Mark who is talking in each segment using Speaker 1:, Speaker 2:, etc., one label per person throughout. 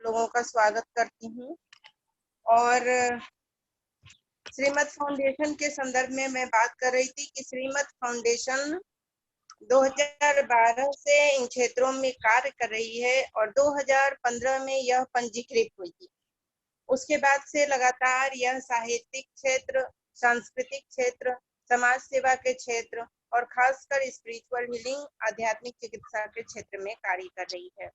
Speaker 1: लोगों का स्वागत करती हूँ। और श्रीमत फाउंडेशन के संदर्भ में मैं बात कर रही थी कि श्रीमत फाउंडेशन 2012 से इन क्षेत्रों में कार्य कर रही है और 2015 में यह पंजीकृत हुई थी। उसके बाद से लगातार यह साहित्यिक क्षेत्र, सांस्कृतिक क्षेत्र, समाज सेवा के क्षेत्र और खासकर स्पिरिचुअल हीलिंग, आध्यात्मिक चिकित्सा के क्षेत्र में कार्य कर रही है।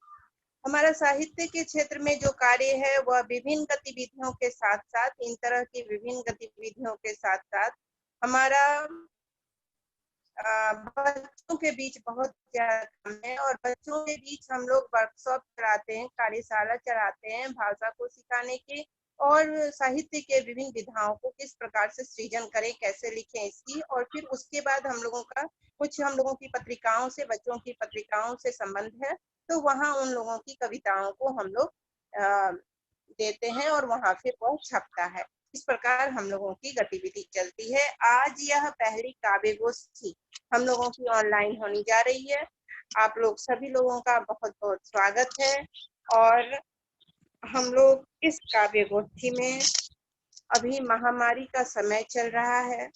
Speaker 1: हमारा साहित्य के क्षेत्र में जो कार्य है वह विभिन्न गतिविधियों के साथ साथ, इन तरह की विभिन्न गतिविधियों के साथ साथ हमारा बच्चों के बीच बहुत ज्यादा काम है और बच्चों के बीच हम लोग वर्कशॉप चलाते हैं, कार्यशाला चलाते हैं भाषा को सिखाने के और साहित्य के विभिन्न विधाओं को किस प्रकार से सृजन करें, कैसे लिखें इसकी। और फिर उसके बाद हम लोगों की पत्रिकाओं से, बच्चों की पत्रिकाओं से संबंध है, तो वहाँ उन लोगों की कविताओं को हम लोग देते हैं और वहाँ फिर वह छपता है। इस प्रकार हम लोगों की गतिविधि चलती है। आज यह पहली काव्य गोष्ठी हम लोगों की ऑनलाइन होने जा रही है। आप लोग सभी लोगों का बहुत बहुत स्वागत है। और हम लोग इस काव्य गोष्ठी में, अभी महामारी का समय चल रहा है,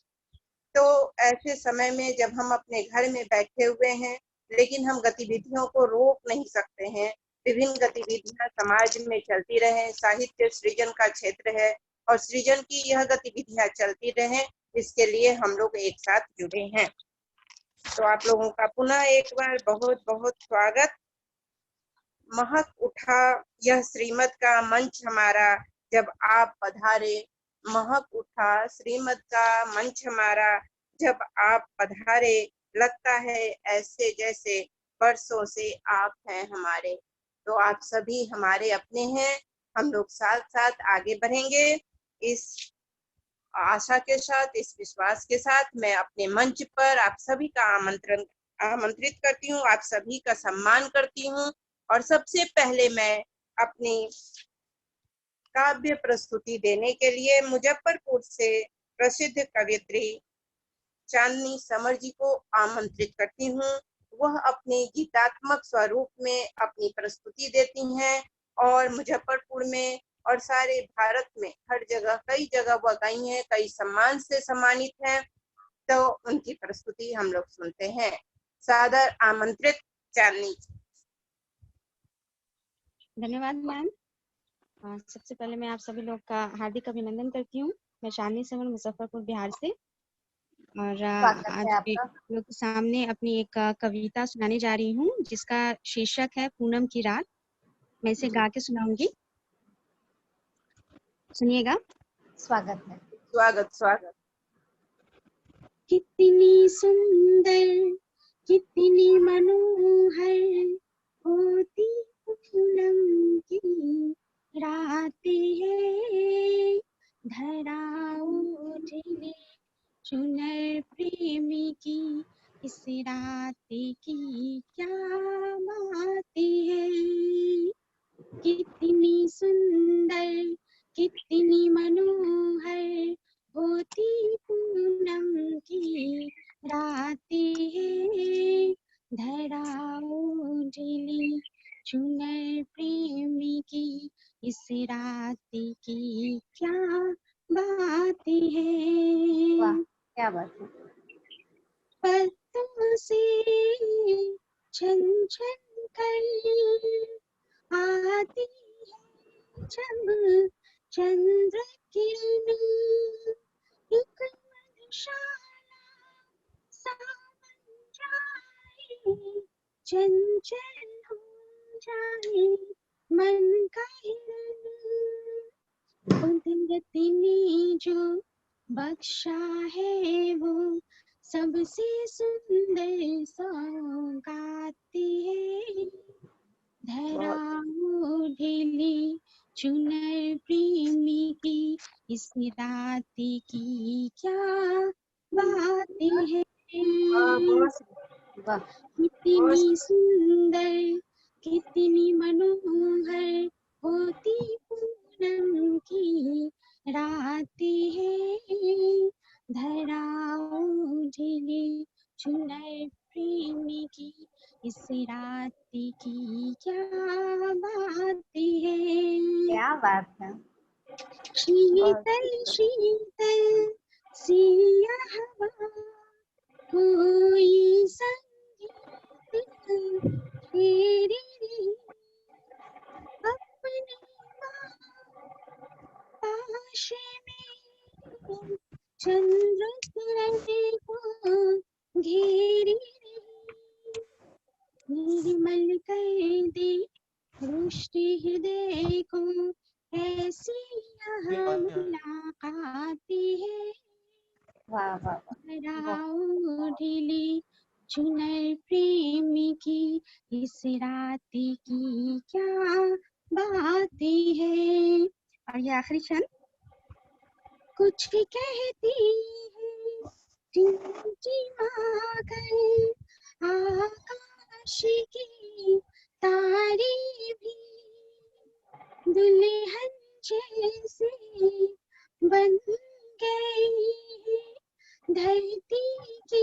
Speaker 1: तो ऐसे समय में जब हम अपने घर में बैठे हुए हैं लेकिन हम गतिविधियों को रोक नहीं सकते हैं, विभिन्न गतिविधियां समाज में चलती रहे, साहित्य सृजन का क्षेत्र है और सृजन की यह गतिविधियां चलती रहे, इसके लिए हम लोग एक साथ जुड़े हैं। तो आप लोगों का पुनः एक बार बहुत बहुत स्वागत। महक उठा यह श्रीमत का मंच हमारा जब आप पधारे, महक उठा श्रीमत का मंच हमारा जब आप पधारे, लगता है ऐसे जैसे बरसों से आप हैं हमारे। तो आप सभी हमारे अपने हैं, हम लोग साथ साथ आगे बढ़ेंगे। इस आशा के साथ, इस विश्वास के साथ मैं अपने मंच पर आप सभी का आमंत्रित करती हूँ, आप सभी का सम्मान करती हूँ। और सबसे पहले मैं अपनी काव्य प्रस्तुति देने के लिए मुजफ्फरपुर से प्रसिद्ध कवयित्री चांदनी समर जी को आमंत्रित करती हूँ। वह अपने गीतात्मक स्वरूप में अपनी प्रस्तुति देती हैं और मुजफ्फरपुर में और सारे भारत में हर जगह, कई जगह वह गई हैं, कई सम्मान से सम्मानित हैं। तो उनकी प्रस्तुति हम लोग सुनते हैं। सादर आमंत्रित चांदनी।
Speaker 2: धन्यवाद मैम। सबसे पहले मैं आप सभी लोग का हार्दिक अभिनंदन करती हूँ। मैं चांदनी समर मुजफ्फरपुर बिहार से, और आज लोग के सामने अपनी एक कविता सुनाने जा रही हूँ जिसका शीर्षक है पूनम की रात। मैं इसे गा के सुनाऊंगी, सुनिएगा।
Speaker 3: स्वागत है।
Speaker 1: स्वागत स्वागत।
Speaker 2: कितनी सुंदर, कितनी मनोहर होती पूनम की रातें हैं, धरा उठने चुनर प्रेमी की इस रात की क्या बातें हैं। कितनी सुंदर, कितनी मनोहर होती पूनम की रातें हैं, धरा उजली चुनर प्रेमी की इस रात की क्या बातें हैं।
Speaker 3: वाह, क्या बात है।
Speaker 2: पत्तों से छन छन कर आती है जब चंद्र किरण, एक मधुशाला सा बन जाए, चंचल हो जाए मन का हिरण। कुदरत ने जो बख्शा है वो सबसे सुंदर सौगात है, धरा ढीली चुनर प्रेमी की इस रात की क्या बातें हैं। कितनी सुंदर, कितनी मनोहर होती पूनम की रातें हैं, धरा उजली चुनर प्रेमी की इस रात की क्या बातें हैं।
Speaker 3: क्या बात है।
Speaker 2: शीतल शीतल सिया हवा, कोई संगीत तेरी रही, अपने पास में चंद्र किरण को घेरी रही, निर्मल कर दे रुष्ट हृदय को, ऐसी यहाँ मुलाकातें हैं।
Speaker 3: वाह वाह वाह।
Speaker 2: राहों ढीली चुनर प्रेम की, इस रात की क्या बातें हैं। और ये आखिरी क्षण, कुछ कहती है टिमटिमा कर आकाश की तारे भी, दुल्हन जैसे बन गई है धरती के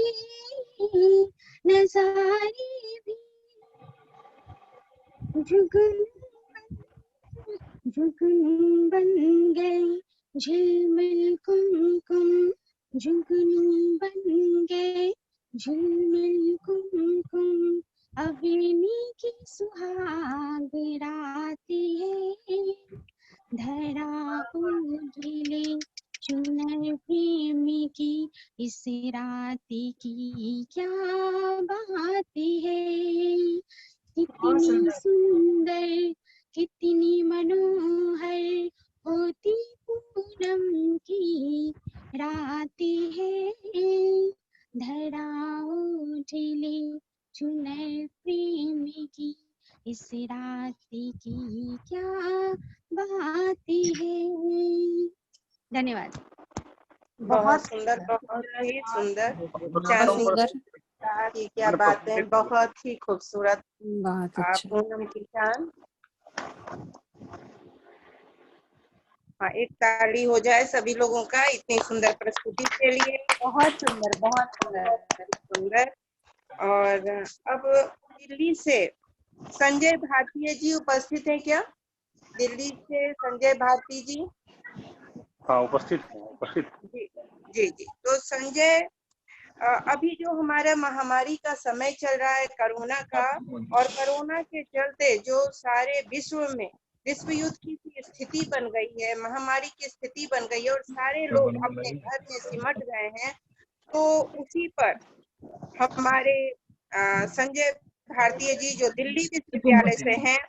Speaker 2: नजारे भी, जुगनू जुगनू बन गए झिलमिल कुमकुम, जुगनू बन गए झिलमिल कुमकुम, अग्नि की सुहाग रातें हैं। धरा उजले चुनर प्रेम की, इस रात की क्या बातें हैं। कितनी सुंदर कितनी मनोहर होती पूनम की रातें हैं। धरा उजले चुनर प्रेम की, इस रात की क्या बातें हैं। धन्यवाद।
Speaker 1: बहुत सुंदर, बहुत ही सुंदर। की क्या बात है, बहुत ही खूबसूरत।
Speaker 4: बहुत अच्छा।
Speaker 1: पूनम की चांद। हाँ, एक ताली हो जाए सभी लोगों का इतनी सुंदर प्रस्तुति के लिए।
Speaker 3: बहुत सुंदर, बहुत सुंदर।
Speaker 1: सुंदर। और अब दिल्ली से संजय भारतीय जी उपस्थित हैं क्या? दिल्ली से संजय भारती जी।
Speaker 5: हाँ, उपस्थित
Speaker 1: जी जी जी। तो संजय, अभी जो हमारा महामारी का समय चल रहा है कोरोना का, और कोरोना के चलते जो सारे विश्व युद्ध की स्थिति बन गई है, महामारी की स्थिति बन गई है और सारे लोग अपने घर में सिमट गए हैं, तो उसी पर हमारे संजय भारतीय जी जो दिल्ली विश्वविद्यालय से हैं,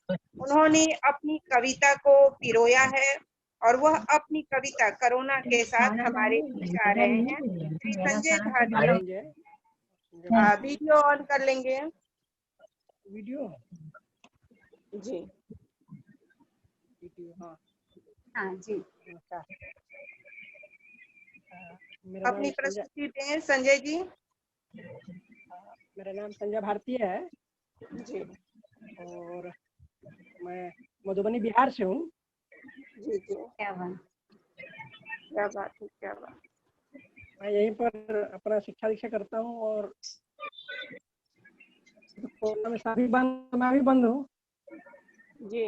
Speaker 1: उन्होंने अपनी कविता को पिरोया है और वह अपनी कविता कोरोना के साथ हमारे बीच आ रहे हैं। श्री संजय भारती, वीडियो ऑन कर लेंगे।
Speaker 6: वीडियो
Speaker 1: जी
Speaker 3: हाँ जी।
Speaker 1: अपनी प्रस्तुति दें संजय जी।
Speaker 6: मेरा नाम संजय भारती है
Speaker 1: जी
Speaker 6: और मैं मधुबनी बिहार से हूँ।
Speaker 1: जी जी।
Speaker 3: क्या बात,
Speaker 1: क्या बात है, क्या बात।
Speaker 6: मैं यहीं पर अपना शिक्षा दीक्षा करता हूँ और कोरोना में सभी बंद, मैं भी बंद हूँ।
Speaker 1: जी।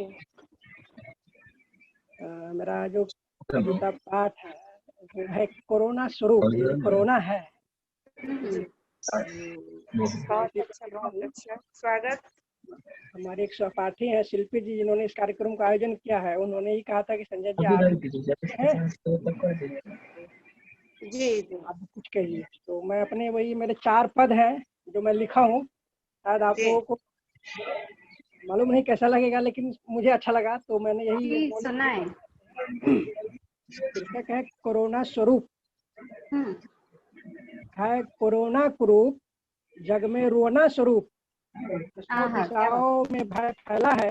Speaker 6: मेरा जो कविता पाठ है वो है कोरोना स्वरूप। ये कोरोना है।
Speaker 1: बहुत अच्छा, बहुत अच्छा। स्वागत।
Speaker 6: हमारे एक सहपाठी हैं शिल्पी जी, जिन्होंने इस कार्यक्रम का आयोजन किया है। उन्होंने ही कहा था कि संजय जी आप
Speaker 1: जी
Speaker 6: आप कुछ कहिए। तो मैं अपने वही मेरे 4 पद हैं जो मैं लिखा हूँ। शायद आप लोगों को मालूम नहीं कैसा लगेगा, लेकिन मुझे अच्छा लगा तो मैंने यही
Speaker 3: सुनाए।
Speaker 6: शीर्षक है कोरोना स्वरूप। है कोरोना कुरूप, जग में रोना स्वरूप, दिशाओं में भय फैला है,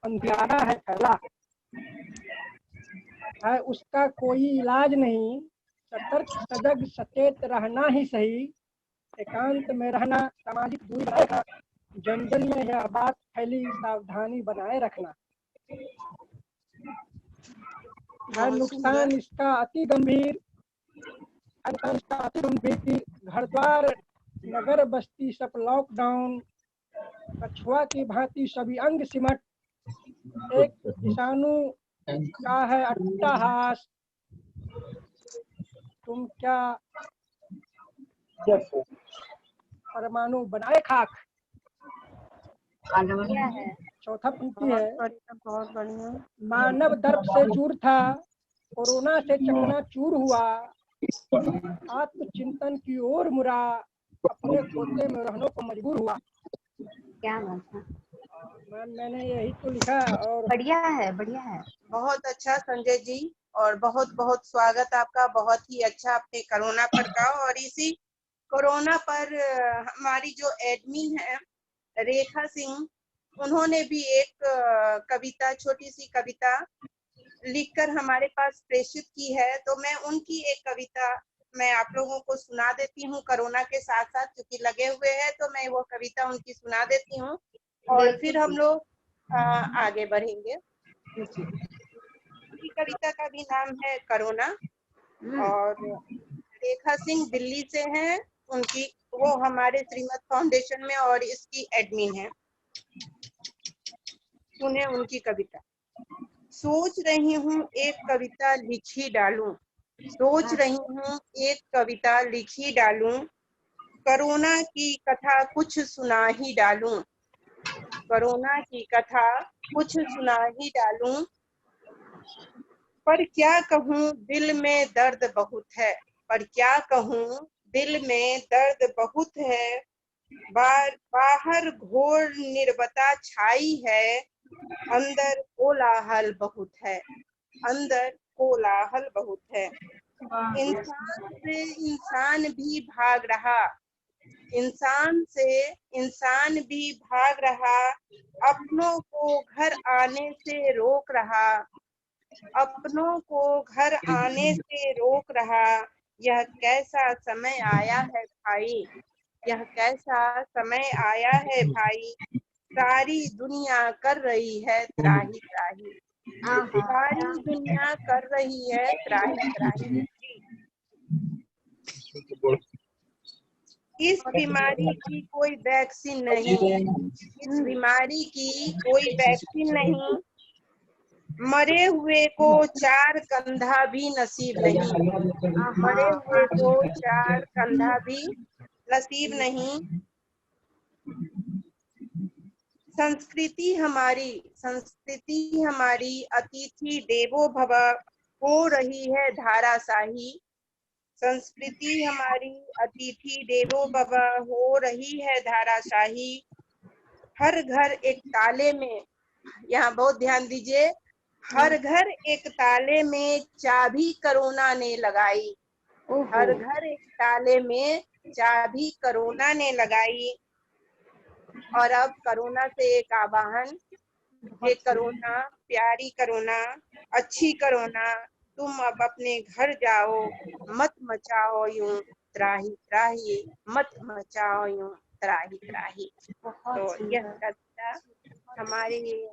Speaker 6: अंधियारा है फैला है, उसका कोई इलाज नहीं, सतर्क सजग सचेत रहना ही सही, एकांत में रहना, सामाजिक दूरी बनाए रखना, जन जन में यह बात फैली, सावधानी बनाए रखना है। नुकसान इसका अति गंभीर, घर द्वार नगर बस्ती सब लॉकडाउन, कछुआ की भांति सभी अंग सिमट, एक विषाणु का है अट्टहास, तुम क्या परमाणु बनाए खाक।
Speaker 3: बढ़िया है।
Speaker 6: चौथा पंक्ति है,
Speaker 1: बहुत बढ़िया।
Speaker 6: मानव दर्प से चूर था, कोरोना से चकनाचूर हुआ, आत्मचिंतन की ओर मुड़ा, अपने खोते में रहने को मजबूर हुआ।
Speaker 3: क्या बात है,
Speaker 6: मैंने यही तो लिखा। और
Speaker 3: बढ़िया है, बढ़िया है।
Speaker 1: बहुत अच्छा संजय जी, और बहुत बहुत स्वागत आपका। बहुत ही अच्छा आपने कोरोना पर कहा। और इसी कोरोना पर हमारी जो एडमिन है रेखा सिंह, उन्होंने भी एक कविता, छोटी सी कविता लिखकर हमारे पास प्रेषित की है। तो मैं उनकी एक कविता मैं आप लोगों को सुना देती हूँ कोरोना के साथ साथ, क्योंकि लगे हुए हैं, तो मैं वो कविता उनकी सुना देती हूँ और फिर हम लोग आगे बढ़ेंगे। उनकी कविता का भी नाम है कोरोना, और रेखा सिंह दिल्ली से हैं। उनकी वो हमारे श्रीमद फाउंडेशन में और इसकी एडमिन है। सुने उनकी कविता। सोच रही हूँ एक कविता लिख ही डालूं, सोच रही हूँ एक कविता लिख ही डालूं, कोरोना की कथा कुछ सुना ही डालूं, कोरोना की कथा कुछ सुना ही डालूं, पर क्या कहूँ दिल में दर्द बहुत है, पर क्या कहूँ दिल में दर्द बहुत है, बाहर घोर निर्वता छाई है, अंदर कोलाहल बहुत है, अंदर कोलाहल बहुत है। इंसान से इंसान भी भाग रहा, इंसान से इंसान भी भाग रहा, अपनों को घर आने से रोक रहा, अपनों को घर आने से रोक रहा। यह कैसा समय आया है भाई, यह कैसा समय आया है भाई, सारी दुनिया कर रही है त्राही त्राही, सारी दुनिया कर रही है त्राही त्राही। इस बीमारी की कोई वैक्सीन नहीं, इस बीमारी की कोई वैक्सीन नहीं, मरे हुए को चार कंधा भी नसीब नहीं, मरे हुए को चार कंधा भी नसीब नहीं। संस्कृति हमारी अतिथि देवो भव हो रही है धाराशाही, संस्कृति हमारी अतिथि देवो भव हो रही है धाराशाही। हर घर एक ताले में, यहाँ बहुत ध्यान दीजिए, हर घर एक ताले में चाबी कोरोना ने लगाई, हर घर एक ताले में चाबी कोरोना ने लगाई। और अब कोरोना से एक आह्वान, ये कोरोना, प्यारी कोरोना, अच्छी कोरोना, तुम अब अपने घर जाओ, मत मचाओ यूं त्राही त्राही, मत मचाओ यूं त्राही त्राही। तो यह कविता हमारी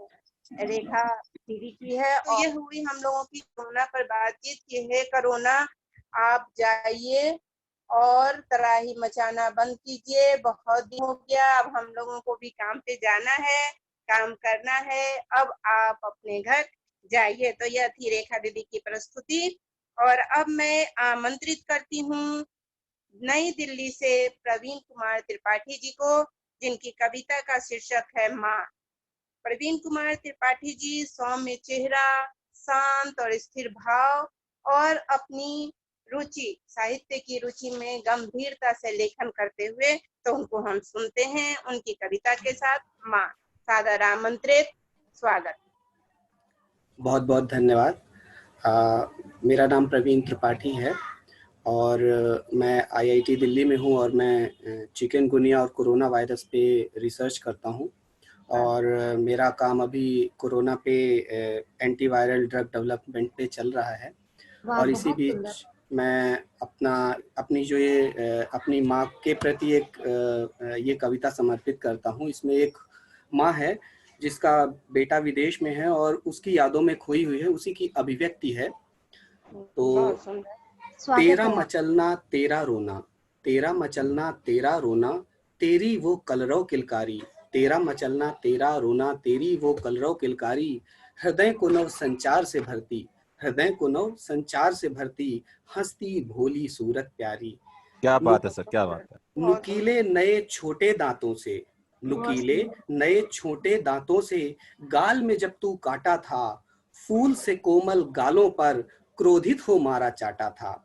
Speaker 1: रेखा दीदी की है। और ये हुई हम लोगों की कोरोना पर बातचीत की है। कोरोना आप जाइए और त्राही मचाना बंद कीजिए, बहुत दिन हो गया, अब हम लोगों को भी काम पे जाना है, काम करना है, अब आप अपने घर जाइए। तो यह थी रेखा दीदी की प्रस्तुति। और अब मैं आमंत्रित करती हूँ नई दिल्ली से प्रवीण कुमार त्रिपाठी जी को, जिनकी कविता का शीर्षक है माँ। प्रवीण कुमार त्रिपाठी जी सौम्य चेहरा, शांत और स्थिर भाव, और अपनी रुचि, साहित्य की रुचि में गंभीरता से लेखन करते हुए, तो उनको हम सुनते हैं उनकी कविता के साथ माँ। सादर आमंत्रित, स्वागत।
Speaker 4: बहुत बहुत धन्यवाद। मेरा नाम प्रवीण त्रिपाठी है और मैं आईआईटी दिल्ली में हूँ और मैं चिकनगुनिया और कोरोना वायरस पे रिसर्च करता हूँ। और मेरा काम अभी कोरोना पे एंटीवायरल ड्रग डेवलपमेंट पे चल रहा है। और इसी बीच मैं अपनी जो ये अपनी माँ के प्रति एक ये कविता समर्पित करता हूँ। इसमें एक माँ है जिसका बेटा विदेश में है और उसकी यादों में खोई हुई है, उसी की अभिव्यक्ति है। तो तेरा मचलना तेरा रोना, तेरा मचलना तेरा रोना, तेरी वो कलरव किलकारी, तेरा मचलना, तेरा रोना, तेरी वो कलरव किलकारी, हृदय को नव संचार से भरती, हृदय को नव संचार से भरती, हंसती भोली सूरत प्यारी।
Speaker 7: क्या बात है सर, क्या बात है।
Speaker 4: नुकीले नए छोटे दांतों से, नुकीले नए छोटे दांतों से गाल में जब तू काटा था, फूल से कोमल गालों पर क्रोधित हो मारा चाटा था।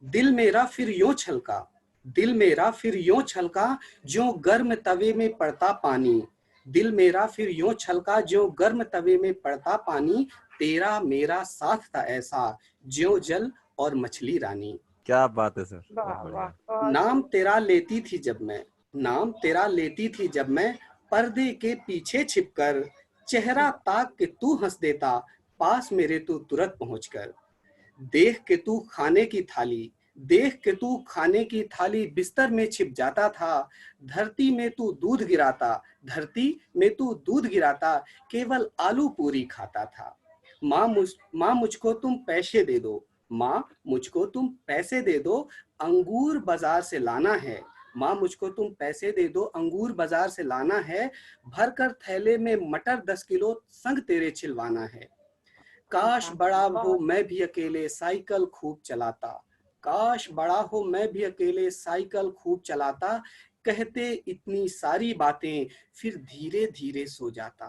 Speaker 4: दिल मेरा फिर यूं छलका, दिल मेरा फिर यूं छलका, ज्यों गर्म तवे में पड़ता पानी, दिल मेरा फिर यूं छलका, ज्यों गर्म तवे में पड़ता पानी, तेरा मेरा साथ था ऐसा, ज्यों जल और मछली रानी।
Speaker 7: क्या बात है सर,
Speaker 1: वाह
Speaker 7: बहुत बढ़िया।
Speaker 1: वाह।
Speaker 4: नाम तेरा लेती थी जब मैं, नाम तेरा लेती थी जब मैं, पर्दे के पीछे छिपकर, चेहरा ताक के तू हंस देता, पास मेरे तू तुरंत पहुंचकर। देख के तू खाने की थाली, देख के तू खाने की थाली बिस्तर में छिप जाता था, धरती में तू दूध गिराता, धरती में तू दूध गिराता, केवल आलू पूरी खाता था। माँ मुझको तुम पैसे दे दो, माँ मुझको तुम पैसे दे दो, अंगूर बाजार से लाना है, माँ मुझको तुम पैसे दे दो, अंगूर बाजार से लाना है, भरकर थैले में मटर 10 किलो संग तेरे छिलवाना है। काश बड़ा हो मैं भी अकेले साइकिल खूब चलाता, काश बड़ा हो मैं भी अकेले साइकिल खूब चलाता, कहते इतनी सारी बातें फिर धीरे धीरे सो जाता।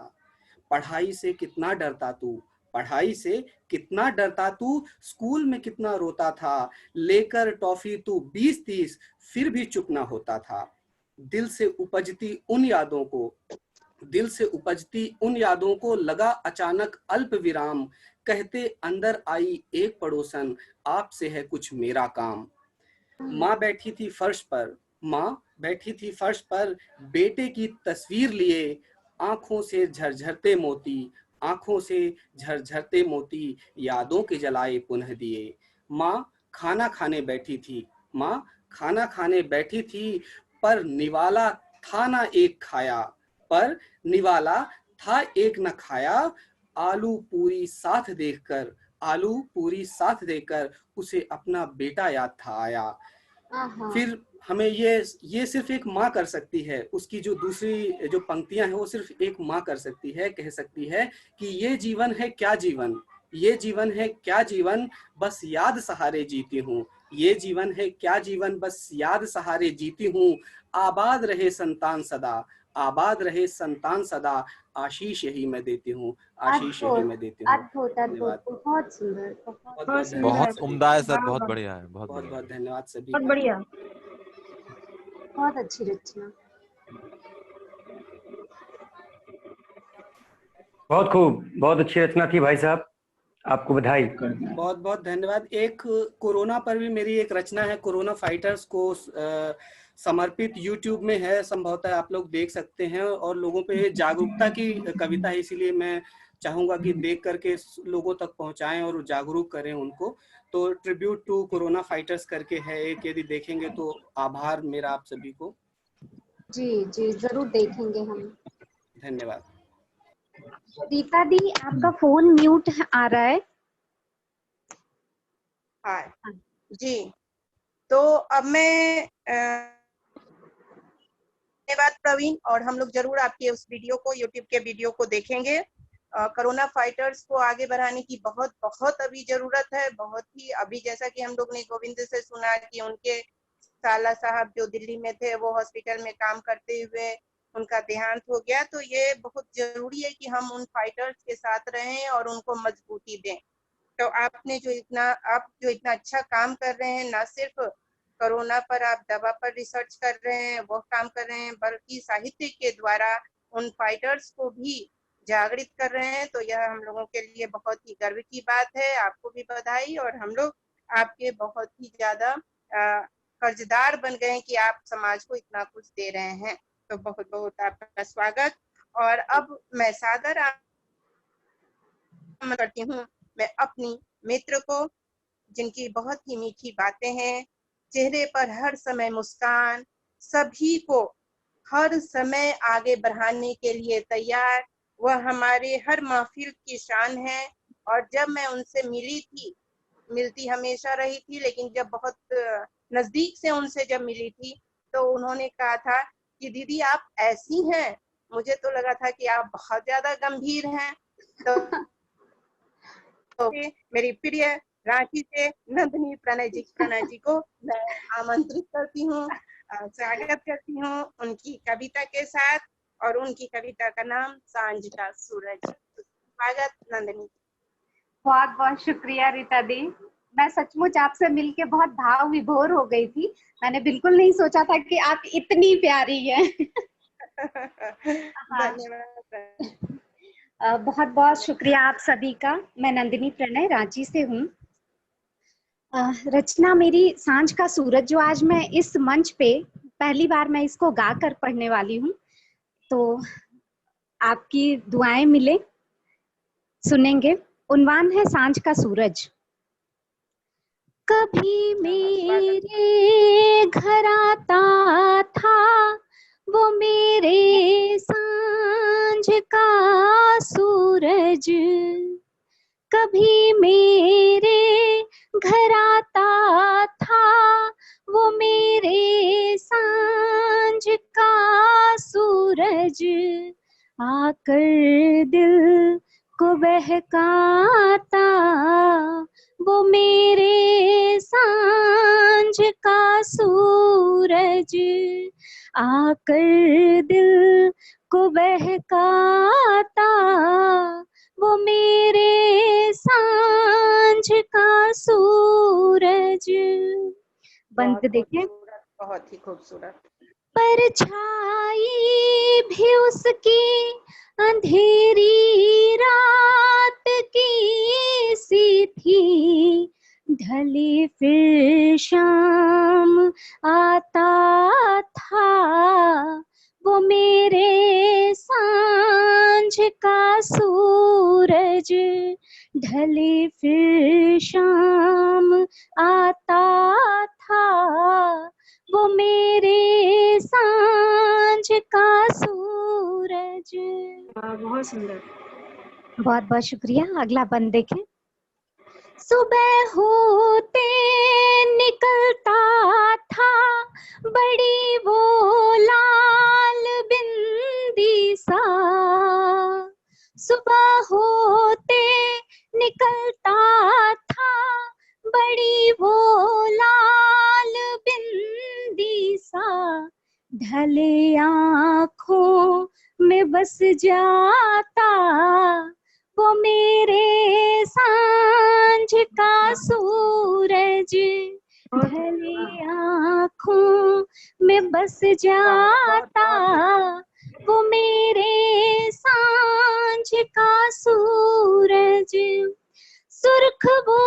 Speaker 4: पढ़ाई से कितना डरता तू, पढ़ाई से कितना डरता तू, स्कूल में कितना रोता था, लेकर टॉफी तू 20-30 फिर भी चुप ना होता था। दिल से उपजती उन यादों को, दिल से उपजती उन यादों को लगा अचानक अल्प विराम, कहते अंदर आई एक पड़ोसन, आपसे है कुछ मेरा काम। माँ बैठी थी फर्श पर, माँ बैठी थी फर्श पर, बेटे की तस्वीर लिए, आंखों से झरझरते मोती, आंखों से झरझरते मोती, यादों के जलाए पुनः दिए। माँ खाना खाने बैठी थी, माँ खाना खाने बैठी थी, पर निवाला था ना एक खाया, पर निवाला था एक न खाया, आलू पूरी साथ देखकर, आलू पूरी साथ देखकर उसे अपना बेटा याद था आया। फिर हमें ये सिर्फ एक माँ कर सकती है, उसकी जो दूसरी जो पंक्तियां हैं वो सिर्फ एक माँ कर सकती है, कह सकती है कि ये जीवन है क्या जीवन, ये जीवन है क्या जीवन, बस याद सहारे जीती हूँ, ये जीवन है क्या जीवन, बस याद सहारे जीती हूँ, आबाद रहे संतान सदा, आबाद रहे संतान सदा, आशीष यही मैं देती हूँ, आशीष यही मैं देती हूँ।
Speaker 3: अद्भुत अद्भुत, बहुत सुंदर,
Speaker 7: बहुत उम्दा है सर, बहुत बढ़िया है, बहुत
Speaker 4: बहुत बहुत धन्यवाद सभी,
Speaker 8: बहुत बढ़िया,
Speaker 3: बहुत अच्छी रचना।
Speaker 9: बहुत खूब, बहुत अच्छी रचना थी भाई साहब, आपको बधाई।
Speaker 4: बहुत बहुत धन्यवाद। एक कोरोना पर भी मेरी एक रचना है, कोरोना फाइटर्स को समर्पित, यूट्यूब में है, संभवतः आप लोग देख सकते हैं, और लोगों पे जागरूकता की कविता है, इसीलिए मैं चाहूंगा कि देख करके लोगों तक पहुंचाएं और जागरूक करें उनको। तो ट्रिब्यूट टू कोरोना फाइटर्स करके है एक, यदि देखेंगे तो आभार मेरा आप सभी को।
Speaker 3: जी जी जरूर देखेंगे हम।
Speaker 4: धन्यवाद।
Speaker 3: रीता दी आपका फोन म्यूट आ रहा है।
Speaker 1: हाँ जी, तो अब मैं धन्यवाद प्रवीण, और हम लोग जरूर आपके उस वीडियो को, यूट्यूब के वीडियो को देखेंगे। कोरोना फाइटर्स को आगे बढ़ाने की बहुत बहुत अभी जरूरत है, बहुत ही। अभी जैसा कि हम लोग ने गोविंद से सुना कि उनके साला साहब जो दिल्ली में थे वो हॉस्पिटल में काम करते हुए उनका देहांत हो गया, तो ये बहुत जरूरी है कि हम उन फाइटर्स के साथ रहें और उनको मजबूती दें। तो आप जो इतना अच्छा काम कर रहे हैं, ना सिर्फ कोरोना पर आप दवा पर रिसर्च कर रहे हैं, वो काम कर रहे हैं, बल्कि साहित्य के द्वारा उन फाइटर्स को भी जागृत कर रहे हैं, तो यह हम लोगों के लिए बहुत ही गर्व की बात है। आपको भी बधाई, और हम लोग आपके बहुत ही ज्यादा कर्जदार बन गए कि आप समाज को इतना कुछ दे रहे हैं, तो बहुत बहुत आपका स्वागत। और अब मैं सादर करती हूँ मैं अपनी मित्र को, जिनकी बहुत ही मीठी बातें हैं, चेहरे पर हर समय मुस्कान, सभी को हर समय आगे बढ़ाने के लिए तैयार, वह हमारे हर महफिल की शान है। और जब मैं उनसे मिलती हमेशा रही थी, लेकिन जब बहुत नजदीक से उनसे जब मिली थी, तो उन्होंने कहा था कि दीदी आप ऐसी हैं मुझे तो लगा था कि आप बहुत ज्यादा गंभीर हैं। तो मेरी प्रिय रांची से नंदिनी प्रणय जी को मैं आमंत्रित करती हूँ, स्वागत करती हूँ उनकी कविता के साथ, और उनकी कविता का नाम सांझ का सूरज। स्वागत नंदिनी।
Speaker 3: बहुत बहुत शुक्रिया रीता दी। मैं सचमुच आपसे मिलके बहुत भाव विभोर हो गई थी। मैंने बिल्कुल नहीं सोचा था कि आप इतनी प्यारी हैं।
Speaker 1: धन्यवाद।
Speaker 3: बहुत बहुत शुक्रिया आप सभी का। मैं नंदिनी प्रणय रांची से हूँ। रचना मेरी सांझ का सूरज, जो आज मैं इस मंच पे पहली बार मैं इसको गा कर पढ़ने वाली हूँ, तो आपकी दुआएं मिले, सुनेंगे। उन्वान है सांझ का सूरज। कभी मेरे घर आता था वो मेरे सांझ का सूरज, कभी मेरे घर आता था वो मेरे सांझ का सूरज, आकर दिल को बहकाता वो मेरे सांझ का सूरज, आकर दिल को बहकाता वो मेरे सांझ का सूरज। बंद देखें,
Speaker 1: बहुत ही खूबसूरत।
Speaker 3: परछाई भी उसकी अंधेरी रात की सी थी, ढली फिर शाम आता था वो मेरे सांझ का सूरज, ढली फिर शाम आता था वो मेरे सांझ का सूरज।
Speaker 2: बहुत सुंदर।
Speaker 3: बहुत बहुत शुक्रिया। अगला बंद देखें। सुबह होते निकलता था बड़ी वो लाल बिंदी सा, सुबह होते निकलता था बड़ी वो लाल बिंदी सा, ढले आँखों में बस जाता वो मेरे सांझ का सूरज, ढले आँखों में बस जाता वो मेरे सांझ का सूरज, सुर्ख वो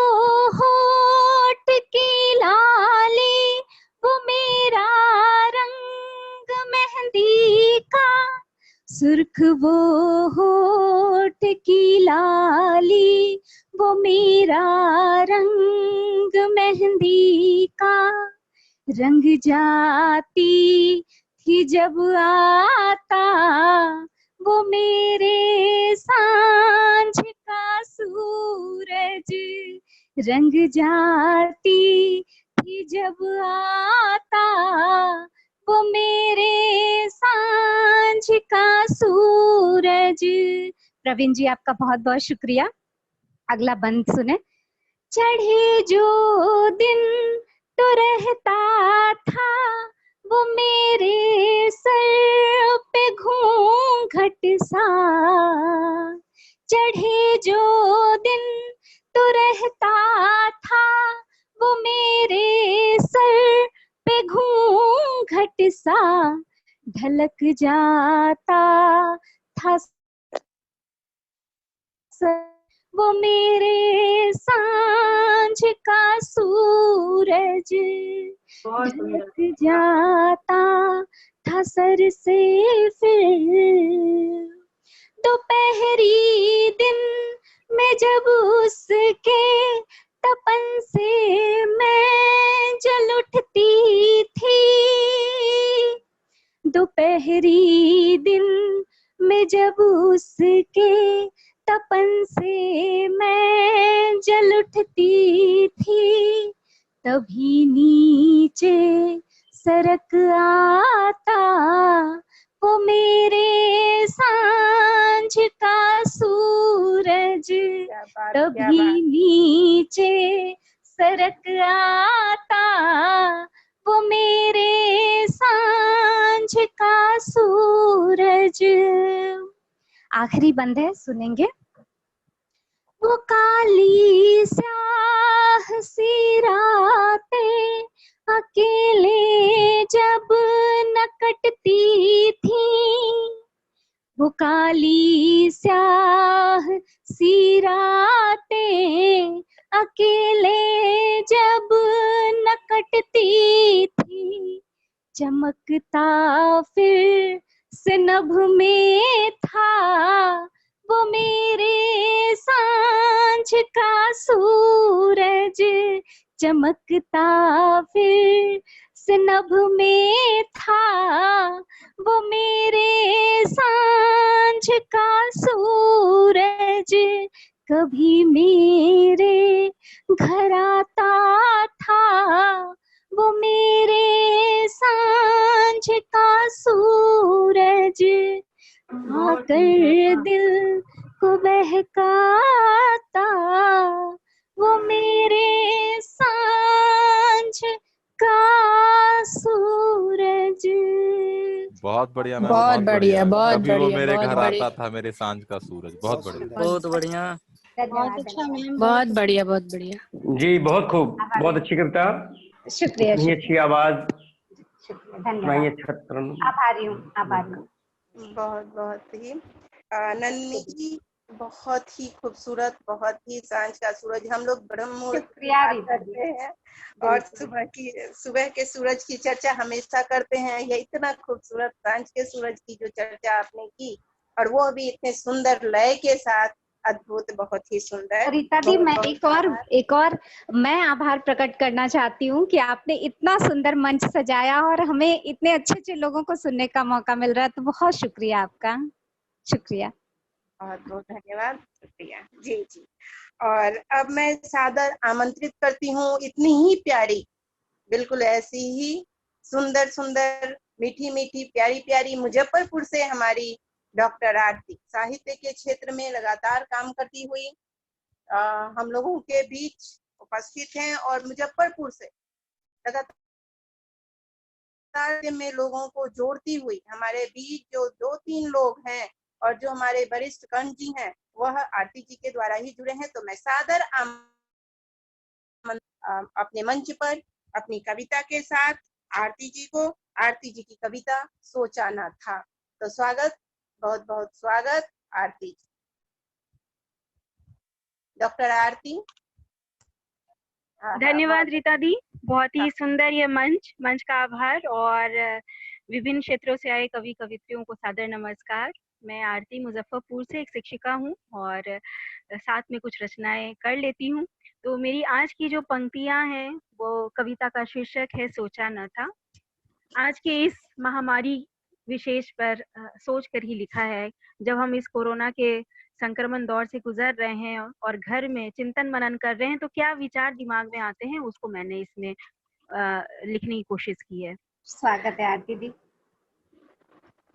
Speaker 3: होठ की लाली वो मेरा रंग मेहंदी का, सुर्ख वो होठ की लाली वो मेरा रंग मेहंदी का, रंग जाती थी जब आता वो मेरे सांझ का सूरज, रंग जाती थी जब आता वो मेरे सांझ का सूरज। प्रवीण जी, आपका बहुत बहुत शुक्रिया। अगला बंद सुने। चढ़े जो दिन तो रहता था वो मेरे सर पे घूंघट सा, चढ़े जो दिन तो रहता था वो मेरे सर पे घूंघट सा, ढलक जाता था वो मेरे सांझ का सूरज, ढलक जाता था सर से फिर, दोपहरी दिन में जब उसके तपन से मैं जल उठती थी, दोपहरी दिन में जब उसके तपन से मैं जल उठती थी, तभी नीचे सरक आता वो मेरे सांझ का सूरज कभी नीचे सरक आता, वो मेरे सांझ का सूरज। आखिरी बंद है, सुनेंगे। वो काली स्याह सी रातें अकेले जब न कटती थी, वो काली स्याह सी रातें अकेले जब न कटती थी, चमकता फिर से नभ में था, वो मेरे सांझ का सूरज, चमकता फिर से नभ में था, वो मेरे सांझ का सूरज, कभी मेरे घर आता था, वो मेरे सांझ का सूरज, आकर दिल को बहकाता, वो मेरे सांझ का सूरज।
Speaker 7: बहुत बढ़िया मैम,
Speaker 8: बहुत बढ़िया, बहुत
Speaker 7: कभी वो
Speaker 8: बढ़िया,
Speaker 7: मेरे
Speaker 8: बहुत
Speaker 7: घर
Speaker 8: बढ़िया।
Speaker 7: आता था मेरे सांझ का सूरज। बहुत बढ़िया,
Speaker 9: बहुत बढ़िया।
Speaker 2: बहुत अच्छा मैम,
Speaker 8: बहुत बढ़िया, बहुत बढ़िया।
Speaker 9: जी बहुत खूब, बहुत अच्छी कविता।
Speaker 3: शुक्रिया,
Speaker 9: इतनी अच्छी आवाज,
Speaker 3: शुक्रिया,
Speaker 9: इतना ही
Speaker 3: धन्यवाद।
Speaker 9: अच्छा तरन।
Speaker 3: आभारी हूँ, आभारी हूँ।
Speaker 1: बहुत बहुत ही नन्ही जी, बहुत ही खूबसूरत, बहुत ही सांझ का सूरज। हम लोग ब्रह्म मुहूर्त की
Speaker 3: शुक्रिया
Speaker 1: बात
Speaker 3: रीता जी।
Speaker 1: करते हैं और सुबह के सूरज की चर्चा हमेशा करते हैं। ये इतना खूबसूरत सांझ के सूरज की जो चर्चा आपने की, और वो भी इतने सुंदर लय के साथ, अद्भुत, बहुत ही सुंदर।
Speaker 3: रीता दी, मैं एक और मैं आभार प्रकट करना चाहती हूँ कि आपने इतना सुंदर मंच सजाया और हमें इतने अच्छे अच्छे लोगों को सुनने का मौका मिल रहा है, तो बहुत शुक्रिया आपका, शुक्रिया।
Speaker 1: बहुत बहुत धन्यवाद, शुक्रिया जी जी। और अब मैं सादर आमंत्रित करती हूँ इतनी ही प्यारी, बिल्कुल ऐसी ही सुंदर सुंदर, मीठी मीठी, प्यारी प्यारी मुजफ्फरपुर से हमारी डॉक्टर आरती, साहित्य के क्षेत्र में लगातार काम करती हुई हम लोगों के बीच उपस्थित हैं, और मुजफ्फरपुर से लगातार में लोगों को जोड़ती हुई हमारे बीच जो 2-3 लोग हैं और जो हमारे वरिष्ठ कर्ण जी हैं, वह आरती जी के द्वारा ही जुड़े हैं। तो मैं सादर अपने मंच पर अपनी कविता के साथ आरती जी को, आरती जी की कविता सोचा ना था। तो स्वागत, बहुत बहुत स्वागत आरती जी। डॉक्टर आरती।
Speaker 10: धन्यवाद रीता दी, बहुत ही सुंदर ये मंच का आभार, और विभिन्न क्षेत्रों से आए कवि कवित्रियों को सादर नमस्कार। मैं आरती मुजफ्फरपुर से एक शिक्षिका हूँ और साथ में कुछ रचनाएं कर लेती हूँ। तो मेरी आज की जो पंक्तियां हैं वो कविता का शीर्षक है सोचा न था। आज के इस महामारी विशेष पर सोच कर ही लिखा है। जब हम इस कोरोना के संक्रमण दौर से गुजर रहे हैं और घर में चिंतन मनन कर रहे हैं, तो क्या विचार दिमाग में आते हैं, उसको मैंने इसमें लिखने की कोशिश की है।
Speaker 3: स्वागत है आरती दी।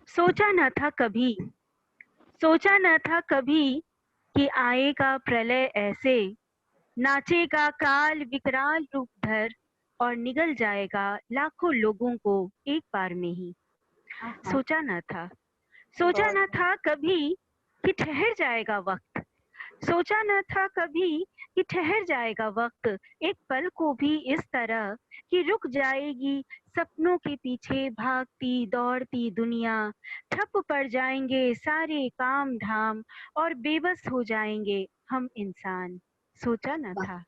Speaker 10: सोचा न था कभी, सोचा न था कभी कि आएगा प्रलय ऐसे, नाचेगा काल विकराल रूप धर और निगल जाएगा लाखों लोगों को एक बार में ही। सोचा न था, सोचा न था कभी कि ठहर जाएगा वक्त, सोचा न था कभी कि ठहर जाएगा वक्त, एक पल को भी इस तरह कि रुक जाएगी सपनों के पीछे भागती दौड़ती दुनिया, ठप पड़ जाएंगे सारे काम धाम और बेबस हो जाएंगे हम इंसान। सोचा न था,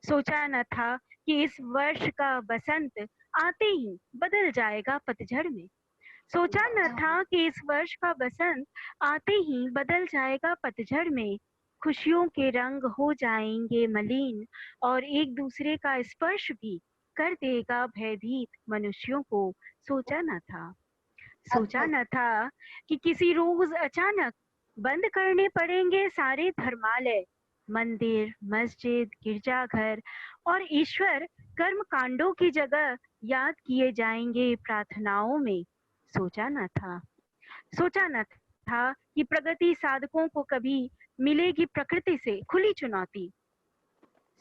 Speaker 10: सोचा न था कि इस वर्ष का बसंत आते ही बदल जाएगा पतझड़ में, सोचा न था कि इस वर्ष का बसंत आते ही बदल जाएगा पतझड़ में, खुशियों के रंग हो जाएंगे मलिन और एक दूसरे का स्पर्श भी कर देगा भयभीत मनुष्यों को। सोचा न था, सोचा न था कि किसी रोज अचानक बंद करने पड़ेंगे सारे धर्मालय, मंदिर, मस्जिद, गिरजाघर और ईश्वर कर्म कांडों की जगह याद किए जाएंगे प्रार्थनाओं में। सोचा न था, सोचा न था कि प्रगति साधकों को कभी मिलेगी प्रकृति से खुली चुनौती।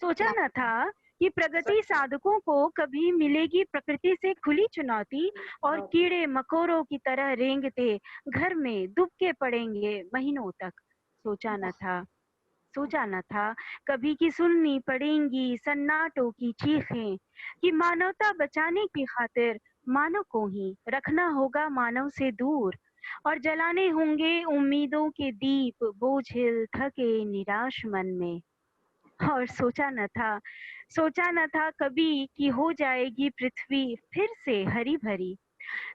Speaker 10: सोचा न था कि प्रगति साधकों को कभी मिलेगी प्रकृति से खुली चुनौती और कीड़े मकोड़ों की तरह रेंगते घर में दुबके पड़ेंगे महीनों तक। सोचा न था कभी कि सुननी पड़ेंगी सन्नाटों की चीखें कि मानवता बचाने की खातिर मानव को ही रखना होगा मानव से दूर और जलाने होंगे उम्मीदों के दीप बोझिल थके निराश मन में। और सोचा न था कभी कि हो जाएगी पृथ्वी फिर से हरी भरी।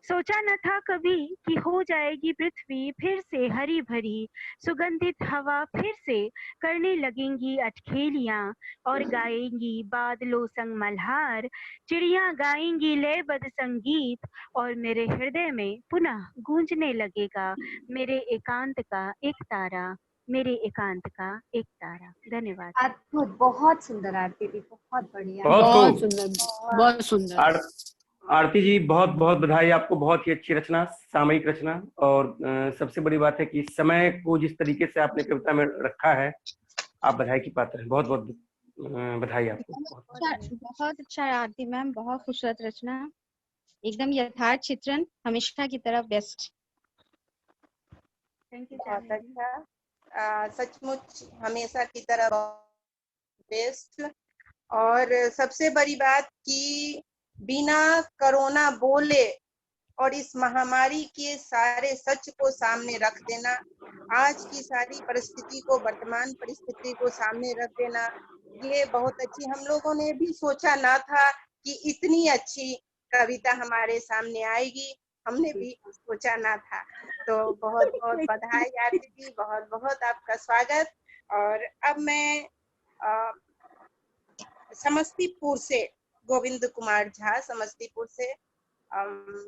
Speaker 10: सोचा न था कभी कि हो जाएगी पृथ्वी फिर से हरी भरी, सुगंधित हवा फिर से करने लगेंगी अटखेलियां और गाएंगी बादलों संग मल्हार, चिड़ियां गाएंगी लयबद्ध संगीत और मेरे हृदय में पुनः गूंजने लगेगा मेरे एकांत का एक तारा, मेरे एकांत का एक तारा। धन्यवाद।
Speaker 3: अद्भुत, बहुत सुंदर आरती दी, बहुत बढ़िया,
Speaker 8: बहुत सुंदर, बहुत सुंदर।
Speaker 9: आरती जी बहुत बहुत बधाई आपको, बहुत ही अच्छी रचना, सामयिक रचना। और सबसे बड़ी बात है कि समय को जिस तरीके से आपने कविता में रखा है, आप बधाई की पात्र हैं। बहुत बहुत बधाई आपको।
Speaker 2: बहुत अच्छा आरती मैम, बहुत खूबसूरत रचना, एकदम यथार्थ चित्रण, हमेशा की तरह बेस्ट।
Speaker 10: Thank you.
Speaker 1: बहुत अच्छा, सचमुच हमेशा की तरह बेस्ट। और सबसे बड़ी बात कि बिना कोरोना बोले और इस महामारी के सारे सच को सामने रख देना, आज की सारी परिस्थिति को, वर्तमान परिस्थिति को सामने रख देना, ये बहुत अच्छी। हम लोगों ने भी सोचा ना था कि इतनी अच्छी कविता हमारे सामने आएगी, हमने भी सोचा ना था। तो बहुत बहुत बधाई आरती जी, बहुत बहुत आपका स्वागत। और अब मैं समस्तीपुर से गोविंद कुमार झा, समस्तीपुर से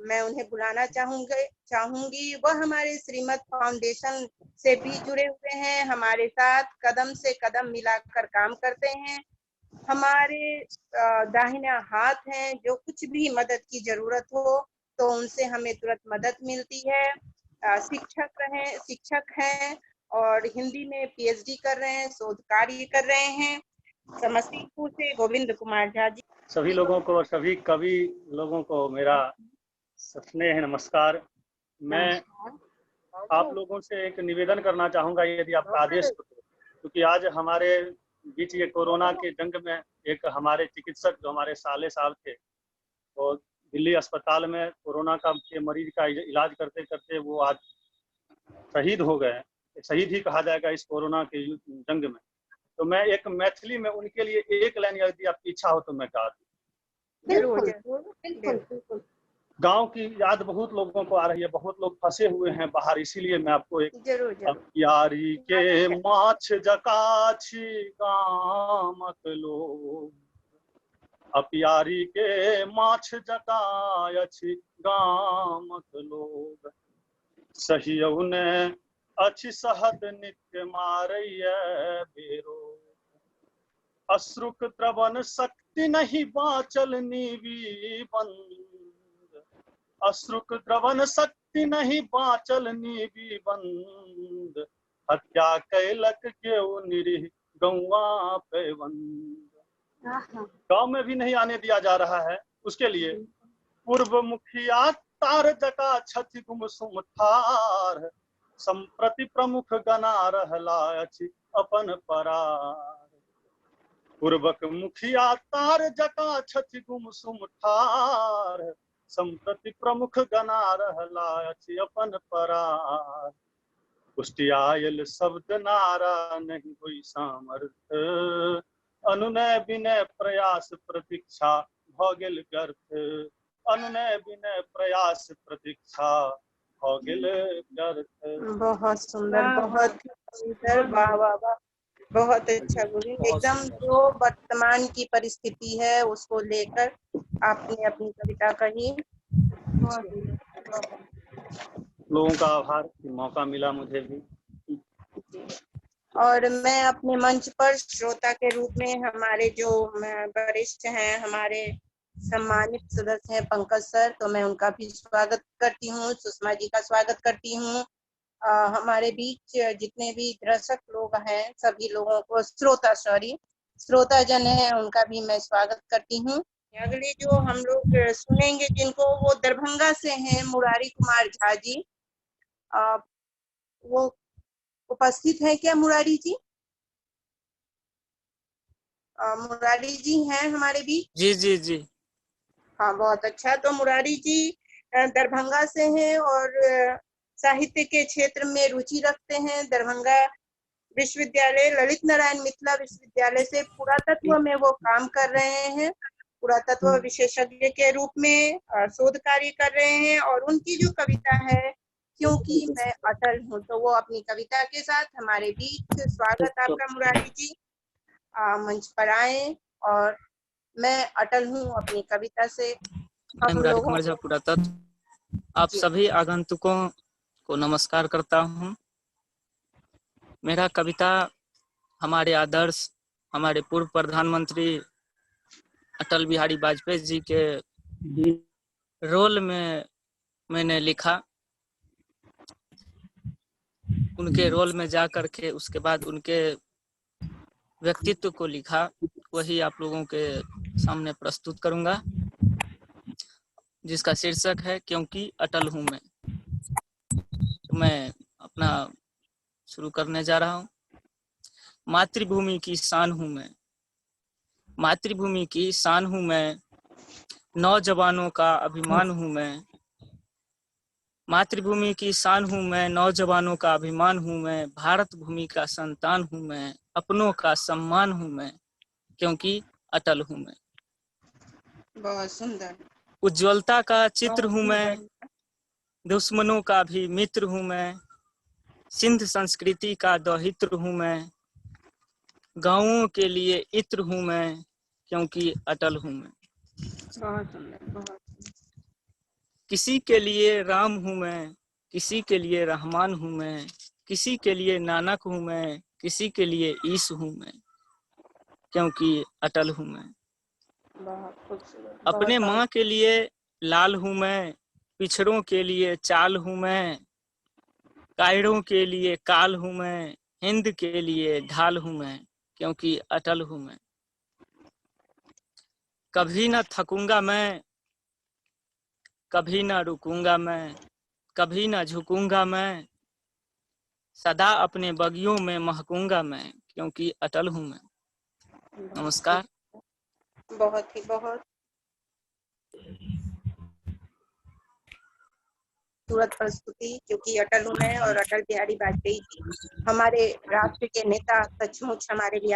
Speaker 1: मैं उन्हें बुलाना चाहूंगी। वह हमारे श्रीमद फाउंडेशन से भी जुड़े हुए हैं, हमारे साथ कदम से कदम मिलाकर काम करते हैं, हमारे दाहिना हाथ हैं। जो कुछ भी मदद की जरूरत हो तो उनसे हमें तुरंत मदद मिलती है। शिक्षक हैं और हिंदी में PhD कर रहे हैं, शोध कार्य कर रहे हैं। समस्तीपुर से गोविंद कुमार झा जी।
Speaker 5: सभी लोगों को, सभी कवि लोगों को मेरा स्नेह नमस्कार। मैं आप लोगों से एक निवेदन करना चाहूंगा, यदि आपका आदेश हो, क्योंकि आज हमारे बीच ये कोरोना के जंग में एक हमारे चिकित्सक जो हमारे साले साहब थे, तो दिल्ली अस्पताल में कोरोना के मरीज का इलाज करते करते वो आज शहीद हो गए। शहीद ही कहा जाएगा इस कोरोना के जंग में। तो मैं एक मैथिली में उनके लिए एक लाइन, यदि आपकी इच्छा हो तो मैं गा दूं।
Speaker 3: बिल्कुल।
Speaker 5: गांव की याद बहुत लोगों को आ रही है, बहुत लोग फंसे हुए हैं बाहर, इसीलिए मैं आपको एक यारी के माछ जकाछी गामक लोग, अपियारी के माछ जकायछि गामक लोग, सहियौ ने अच्छी सहत नित्य मारैया बेरो, अश्रुक द्रवन शक्ति नहीं बाचल नीवी बंद, अश्रुक द्रवन शक्ति नहीं बाचल नीवी बंद, हत्या कैलक केउ निरीह गौआ पे बंद। गांव में भी नहीं आने दिया जा रहा है। उसके लिए पूर्व मुखिया तार जका छथि गुमसुम ठार, संप्रति प्रमुख गना रहला अछि अपन परार, पूर्वक मुखिया तार जका छथि गुमसुम ठार, संप्रति प्रमुख गना रहला अछि अपन परार, पुष्टि आयल शब्द नारा नहीं हुई सामर्थ, अनुनय विनय प्रयास प्रतीक्षा भ गेल व्यर्थ, अनुनय विनय प्रयास प्रतीक्षा भ गेल व्यर्थ।
Speaker 1: बहुत सुंदर, बहुत सुंदर, वाह वाह वाह, बहुत अच्छा गोविंद। एकदम जो वर्तमान की परिस्थिति है उसको लेकर आपने अपनी कविता कही।
Speaker 5: लोगों का आभार कि मौका मिला मुझे भी।
Speaker 1: और मैं अपने मंच पर श्रोता के रूप में हमारे जो वरिष्ठ हैं, हमारे सम्मानित सदस्य हैं पंकज सर, तो मैं उनका भी स्वागत करती हूँ। सुषमा जी का स्वागत करती हूँ। हमारे बीच जितने भी दर्शक लोग हैं सभी लोगों को, श्रोताजन हैं, उनका भी मैं स्वागत करती हूँ। अगले जो हम लोग सुनेंगे जिनको, वो दरभंगा से हैं मुरारी कुमार झा जी। वो उपस्थित है क्या मुरारी जी? मुरारी जी हैं हमारे बीच?
Speaker 11: जी जी जी।
Speaker 1: हाँ, बहुत अच्छा। तो मुरारी जी दरभंगा से हैं और साहित्य के क्षेत्र में रुचि रखते हैं। दरभंगा विश्वविद्यालय, ललित नारायण मिथिला विश्वविद्यालय से पुरातत्व में वो काम कर रहे हैं, पुरातत्व विशेषज्ञ के रूप में शोध कार्य कर रहे हैं। और उनकी जो कविता है क्योंकि मैं अटल हूँ, तो वो अपनी कविता के साथ हमारे बीच। स्वागत आपका मुरारी जी, मंच पर आए और मैं अटल हूँ अपनी कविता से
Speaker 11: मैं मुरारी कुमार झा पुरातत्व आप सभी आगंतुकों को नमस्कार करता हूँ। मेरा कविता हमारे आदर्श, हमारे पूर्व प्रधानमंत्री अटल बिहारी वाजपेयी जी के रोल में मैंने लिखा। उनके रोल में जा करके उसके बाद उनके व्यक्तित्व को लिखा, वही आप लोगों के सामने प्रस्तुत करूंगा, जिसका शीर्षक है क्योंकि अटल हूं मैं। तो मैं अपना शुरू करने जा रहा हूं। मातृभूमि की शान हूं मैं, मातृभूमि की शान हूं मैं, नौजवानों का अभिमान हूं मैं। मातृभूमि की शान हूं मैं, नौजवानों का अभिमान हूं मैं। भारत भूमि का संतान हूं मैं, अपनों का सम्मान हूं मैं, क्योंकि अटल हूं मैं।
Speaker 1: बहुत सुंदर।
Speaker 11: उज्ज्वलता का चित्र हूं मैं, दुश्मनों का भी मित्र हूं मैं। सिंध संस्कृति का दौहित्र हूं मैं, गाँवों के लिए इत्र हूं मैं, क्योंकि अटल हूं मैं।
Speaker 1: बहुत सुंदर, बहुत।
Speaker 11: किसी के लिए राम हूं मैं, किसी के लिए रहमान हूं मैं। किसी के लिए नानक हूं मैं, किसी के लिए ईश हूं मैं, क्योंकि अटल हूं मैं।
Speaker 1: बहुत खूबसूरत।
Speaker 11: अपने माँ के लिए लाल हूं मैं, पिछड़ों के लिए चाल हूं मैं। कायरों के लिए काल हूं मैं, हिंद के लिए ढाल हूं मैं, क्योंकि अटल हूं मैं। कभी न थकूंगा मैं, कभी न रुकूंगा मैं, कभी न झुकूंगा मैं। सदा अपने बगियों में महकूंगा मैं, क्योंकि अटल हूं मैं। नमस्कार।
Speaker 1: बहुत ही बहुत खूबसूरत प्रस्तुति, क्योंकि अटल हूं मैं। और अटल बिहारी वाजपेयी जी हमारे राष्ट्र के नेता, सचमुच हमारे लिए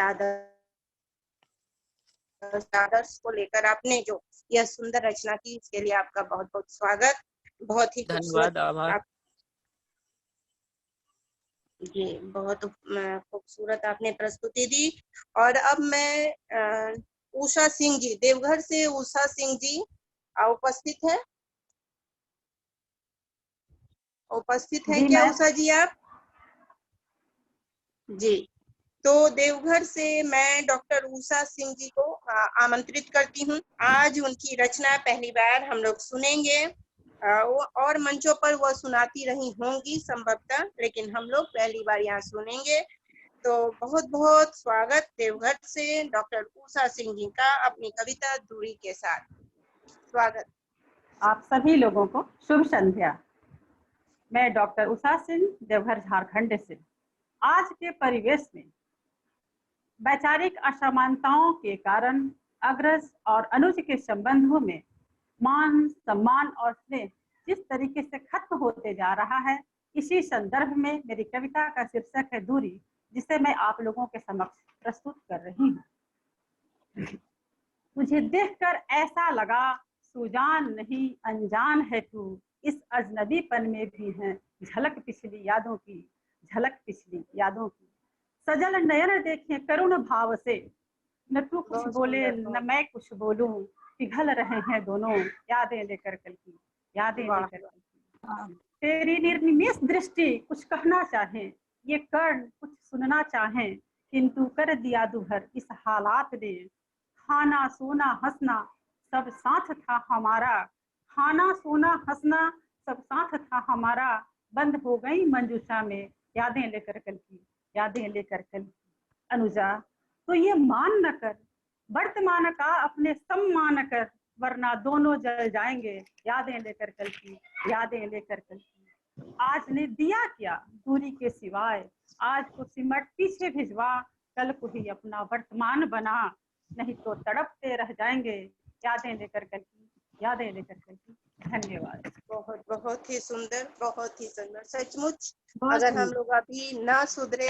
Speaker 1: आदर्श को लेकर आपने जो यह सुंदर रचना की, इसके लिए आपका बहुत बहुत स्वागत। बहुत ही
Speaker 11: धन्यवाद, आभार।
Speaker 1: जी, बहुत खूबसूरत आपने प्रस्तुति दी। और अब मैं उषा सिंह जी, देवघर से उषा सिंह जी उपस्थित है? उपस्थित हैं क्या उषा जी आप? जी, तो देवघर से मैं डॉक्टर उषा सिंह जी को आमंत्रित करती हूँ। आज उनकी रचना पहली बार हम लोग सुनेंगे। और मंचों पर वह सुनाती रही होंगी संभवतः, लेकिन हम लोग पहली बार यहाँ सुनेंगे। तो बहुत बहुत स्वागत देवघर से डॉक्टर उषा सिंह जी का अपनी कविता दूरी के साथ। स्वागत।
Speaker 12: आप सभी लोगों को शुभ संध्या। मैं डॉक्टर उषा सिंह, देवघर झारखंड से। आज के परिवेश में वैचारिक असमानताओं के कारण अग्रज और अनुज के संबंधों में मान, सम्मान और स्नेह जिस तरीके से खत्म होते जा रहा है, इसी संदर्भ में मेरी कविता का शीर्षक है दूरी, जिसे मैं आप लोगों के समक्ष प्रस्तुत कर रही हूँ। मुझे देखकर ऐसा लगा सुजान नहीं अनजान है तू, इस अजनबीपन में भी है झलक पिछली यादों की, झलक पिछली यादों की। सजल नयन देखे करुण भाव से, न तू कुछ बोले न मैं कुछ बोलूं, पिघल रहे हैं दोनों यादें लेकर कल की, यादें लेकर कल की। तेरी निर्निमेष दृष्टि कुछ कहना चाहे, ये कर्ण कुछ सुनना चाहे, किंतु कर दिया दुभर इस हालात ने। खाना सोना हंसना सब साथ था हमारा, खाना सोना हंसना सब साथ था हमारा, बंद हो गई मंजूषा में यादें लेकर कल की, यादें लेकर कल की। अनुजा तो ये मान न कर वर्तमान का अपने सम्मान कर, वरना दोनों जल जाएंगे यादें लेकर कल की, यादें लेकर कल की। आज ने दिया क्या दूरी के सिवाय, आज को सिमट पीछे भिजवा, कल को ही अपना वर्तमान बना, नहीं तो तड़पते रह जाएंगे यादें लेकर कल की, यादें लेकर कल की। धन्यवाद।
Speaker 1: बहुत बहुत ही सुंदर, बहुत ही सुंदर। सचमुच अगर हम लोग अभी ना सुधरे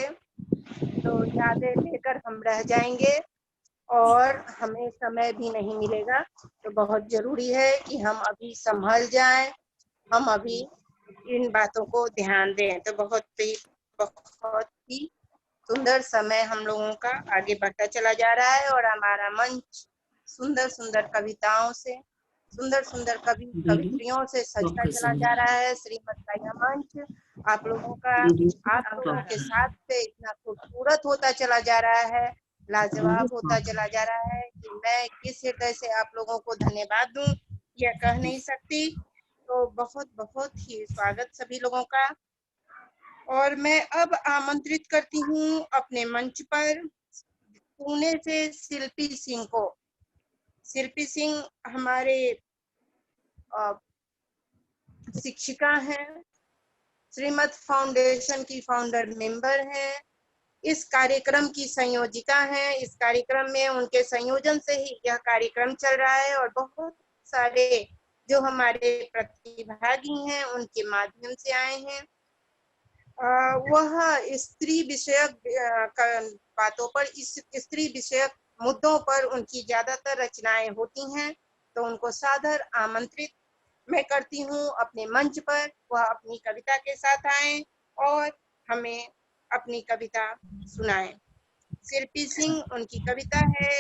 Speaker 1: तो यादें लेकर हम रह जाएंगे और हमें समय भी नहीं मिलेगा। तो बहुत जरूरी है कि हम अभी संभल जाएं, हम अभी इन बातों को ध्यान दें। तो बहुत ही सुंदर समय हम लोगों का आगे बढ़ता चला जा रहा है और हमारा मंच सुंदर सुंदर कविताओं से, सुंदर सुंदर कवित्रियों से सजता चला जा रहा है। श्रीमत का यह मंच आप लोगों के साथ से इतना खूबसूरत होता चला जा रहा है, लाजवाब होता चला जा रहा है कि मैं किस हृदय से आप लोगों को धन्यवाद दूं यह कह नहीं सकती। तो बहुत बहुत ही स्वागत सभी लोगों का। और मैं अब आमंत्रित करती हूँ अपने मंच पर पुणे से शिल्पी सिंह को। शिल्पी सिंह हमारे शिक्षिका हैं, श्रीमत फाउंडेशन की फाउंडर मेंबर हैं, इस कार्यक्रम की संयोजिका हैं। इस कार्यक्रम में उनके संयोजन से ही यह कार्यक्रम चल रहा है और बहुत सारे जो हमारे प्रतिभागी हैं उनके माध्यम से आए हैं। वह स्त्री विषयक बातों पर, इस स्त्री विषयक मुद्दों पर उनकी ज्यादातर रचनाएं होती हैं। तो उनको सादर आमंत्रित मैं करती हूँ अपने मंच पर, वह अपनी कविता के साथ आए और हमें अपनी कविता सुनाएं। शिल्पी सिंह, उनकी कविता है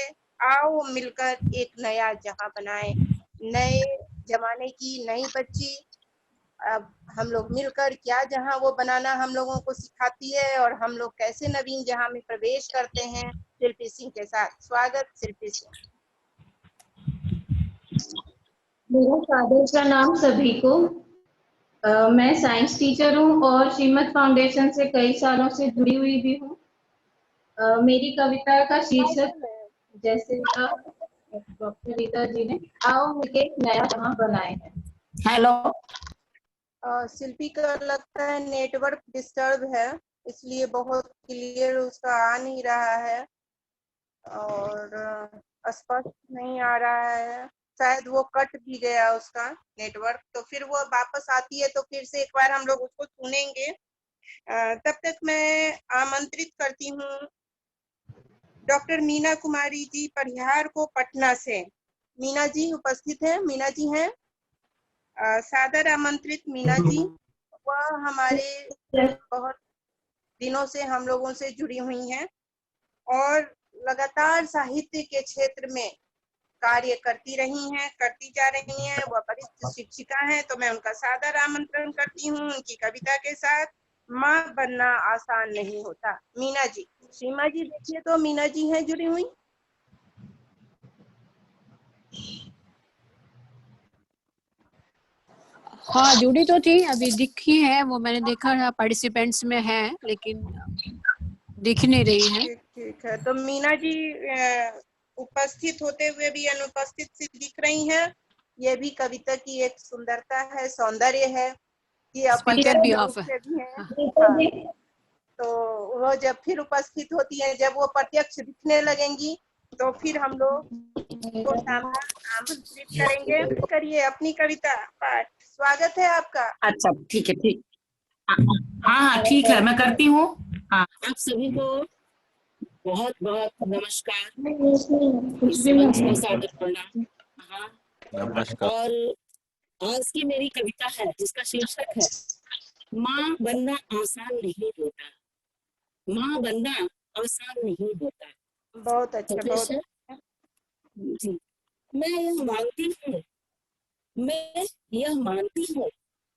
Speaker 1: आओ मिलकर एक नया जहां बनाएं। नए जमाने की नई बच्ची अब हम लोग मिलकर क्या जहां वो बनाना हम लोगों को सिखाती है और हम लोग कैसे नवीन जहां में प्रवेश करते हैं। शिल्पी सिंह के साथ स्वागत। शिल्पी सिंह।
Speaker 13: मेरा सादर प्रणाम सभी को। मैं साइंस टीचर हूँ और श्रीमत फाउंडेशन से कई सालों से जुड़ी हुई भी हूँ। मेरी कविता का शीर्षक जैसे डॉक्टर रीता जी ने आओ मिलके एक नया जहां बनाए हैं। हेलो
Speaker 1: शिल्पी का लगता है नेटवर्क डिस्टर्ब है, इसलिए बहुत क्लियर उसका आ नहीं रहा है और स्पष्ट नहीं आ रहा है। शायद वो कट भी गया उसका नेटवर्क, तो फिर वो वापस आती है तो फिर से एक बार हम लोग उसको सुनेंगे। तब तक मैं आमंत्रित करती हूँ डॉक्टर मीना कुमारी जी परिहार को पटना से। मीना जी उपस्थित है? मीना जी हैं? सादर आमंत्रित मीना जी। वह हमारे बहुत दिनों से हम लोगों से जुड़ी हुई हैं और लगातार साहित्य के क्षेत्र में कार्य करती रही हैं, करती जा रही हैं। वह वरिष्ठ शिक्षिका हैं। तो मैं उनका सादर आमंत्रण करती हूँ उनकी कविता के साथ, माँ बनना आसान नहीं होता। मीना जी, सीमा जी देखिए तो मीना जी हैं जुड़ी हुई।
Speaker 8: हाँ जुड़ी तो थी, अभी दिखी है, वो मैंने देखा है पार्टिसिपेंट्स में है लेकिन दिख नहीं रही है।
Speaker 1: ठीक है, तो मीना जी उपस्थित होते हुए भी अनुपस्थित सी दिख रही हैं। ये भी कविता की एक सुंदरता है, सौंदर्य है कि
Speaker 8: स्पीकर भी ऑफ
Speaker 1: है। हाँ, तो वो जब फिर उपस्थित होती है, जब वो प्रत्यक्ष दिखने लगेंगी तो फिर हम लोग को आमंत्रित करेंगे। करिए अपनी कविता पाठ। स्वागत है आपका।
Speaker 14: अच्छा ठीक है, ठीक। हाँ ठीक है, मैं करती हूँ। हाँ, आप सभी को बहुत बहुत नमस्कार, सादर प्रणाम। हाँ, और आज की मेरी कविता है जिसका शीर्षक है माँ बनना आसान नहीं होता। माँ बनना आसान नहीं होता।
Speaker 1: बहुत अच्छा, बहुत
Speaker 14: जी। मैं यह मानती हूँ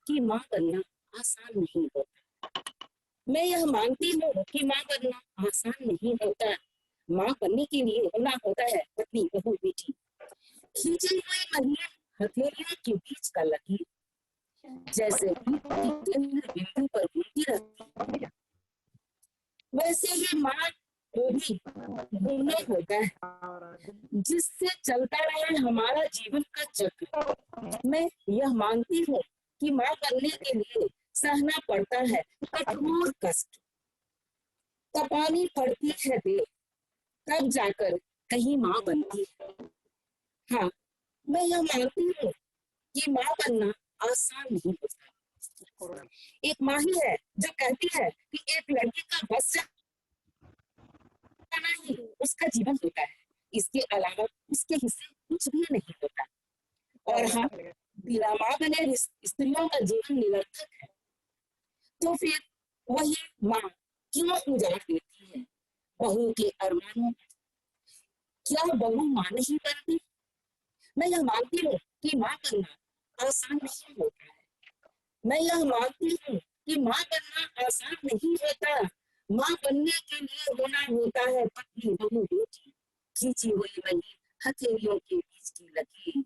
Speaker 14: कि माँ बनना आसान नहीं होता। मैं यह मानती हूँ कि माँ बनना आसान नहीं होता। माँ बनने के लिए होना होता है पत्नी, बहू, बेटी। खींची हुई महिला हथेलियों के बीच का लकीर जैसे केंद्र बिंदु पर घूमती रहती है, वैसे ही माँ को भी घूमना होता है जिससे चलता रहे हमारा जीवन का चक्र। मैं यह मानती हूँ कि माँ बनने के लिए सहना पड़ता है कठोर कष्ट, तपानी पड़ती है देर, तब जाकर कहीं माँ बनती है। हाँ, मैं यह मानती हूँ कि माँ बनना आसान नहीं होता। एक माँ ही है जो कहती है कि एक लड़की का बस जाना ही उसका जीवन होता है, इसके अलावा उसके हिस्से कुछ भी नहीं होता। और हाँ, बिना माँ बने स्त्रियों का जीवन निरर्थक है। तो फिर वही माँ क्यों उजाड़ देती है बहू के अरमानों? क्या बहू माँ नहीं बनती? मैं यह मानती हूँ कि माँ बनना आसान नहीं होता है। मैं यह मानती हूँ कि माँ बनना आसान नहीं होता। माँ बनने के लिए होना होता है पत्नी बहू बेटी, खींची हुई महिला हथेलियों के बीच की लकीर।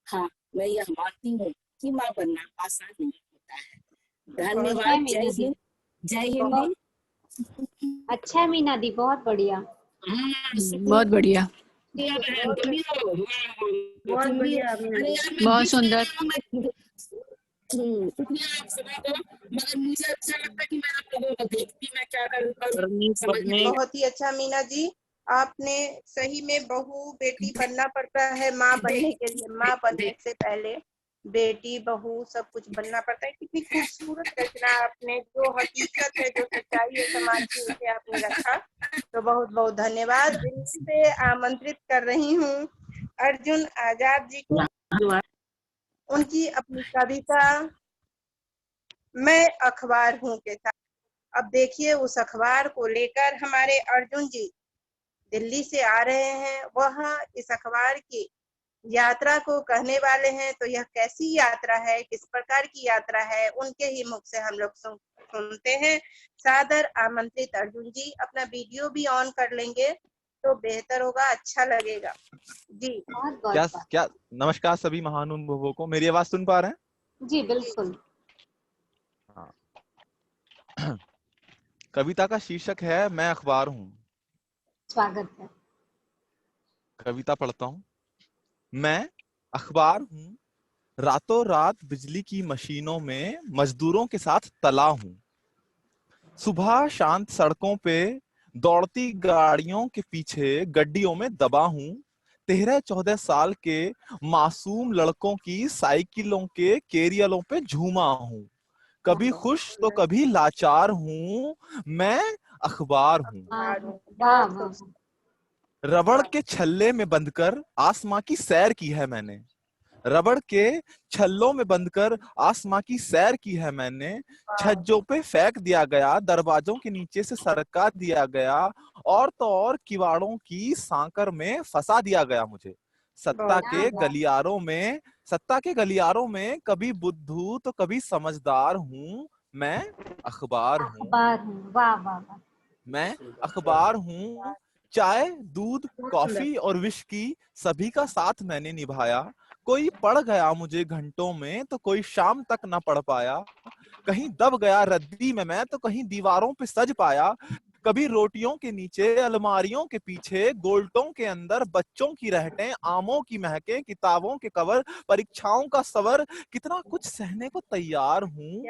Speaker 14: हाँ, मैं यह मानती हूँ कि माँ बनना आसान नहीं होता है। धन्यवाद। जय हिंद। जय हिंद।
Speaker 3: अच्छा मीना दी, बहुत बढ़िया।
Speaker 8: बहुत बढ़िया,
Speaker 1: बहुत बढ़िया।
Speaker 8: बहुत सुंदर।
Speaker 14: शुक्रिया आप सभी का, मगर मुझे अच्छा लगता कि मैं आप लोगों को देखती, मैं क्या करूँ।
Speaker 1: बहुत ही अच्छा मीना जी, आपने सही में बहू बेटी बनना पड़ता है माँ बनने के लिए। माँ बनने से पहले बेटी बहू सब कुछ बनना पड़ता है। कितनी खूबसूरत रचना आपने, जो हकीकत है जो सच्चाई है समाज की, उसे आपने रखा। तो बहुत बहुत धन्यवाद। दिल्ली से आमंत्रित कर रही हूँ अर्जुन आजाद जी को। उनकी अपनी कविता मैं अखबार हूँ के साथ। अब देखिए उस अखबार को लेकर हमारे अर्जुन जी दिल्ली से आ रहे हैं। वह इस अखबार की यात्रा को कहने वाले हैं। तो यह कैसी यात्रा है, किस प्रकार की यात्रा है, उनके ही मुख से हम लोग सुनते हैं। सादर आमंत्रित अर्जुन जी, अपना वीडियो भी ऑन कर लेंगे तो बेहतर होगा, अच्छा लगेगा जी।
Speaker 7: क्या नमस्कार सभी महानुभावों को। मेरी आवाज सुन पा रहे हैं?
Speaker 3: जी बिल्कुल।
Speaker 7: हाँ। कविता का शीर्षक है मैं अखबार हूँ।
Speaker 3: स्वागत है।
Speaker 7: कविता पढ़ता हूँ। मैं अखबार हूँ, रातों रात बिजली की मशीनों में मजदूरों के साथ तला हूँ। सुबह शांत सड़कों पे दौड़ती गाड़ियों के पीछे गड्डियों में दबा हूँ। 13-14 साल के मासूम लड़कों की साइकिलों के केरियलों पे झूमा हूँ। कभी खुश तो कभी लाचार हूँ, मैं अखबार हूँ। रबड़ के छल्ले में बंधकर आसमां की सैर की है मैंने। रबड़ के छल्लों में बंधकर आसमां की सैर की है मैंने। छज्जों पे फेंक दिया गया, दरवाजों के नीचे से सरका दिया गया, और तो और किवाड़ों की सांकर में फंसा दिया गया मुझे। सत्ता के गलियारों में कभी बुद्धू तो कभी समझदार हूँ, मैं अखबार हूँ।
Speaker 3: वाह वाह वाह।
Speaker 7: मैं अखबार हूँ। चाय, दूध, कॉफी और विस्की सभी का साथ मैंने निभाया। कोई पढ़ गया मुझे घंटों में तो कोई शाम तक ना पढ़ पाया। कहीं दब गया रद्दी में मैं तो कहीं दीवारों पे सज पाया। कभी रोटियों के नीचे, अलमारियों के पीछे, गोल्टों के अंदर बच्चों की रहटें, आमों की महकें, किताबों के कवर, परीक्षाओं का सवर, कितना कुछ सहने को तैयार हूँ।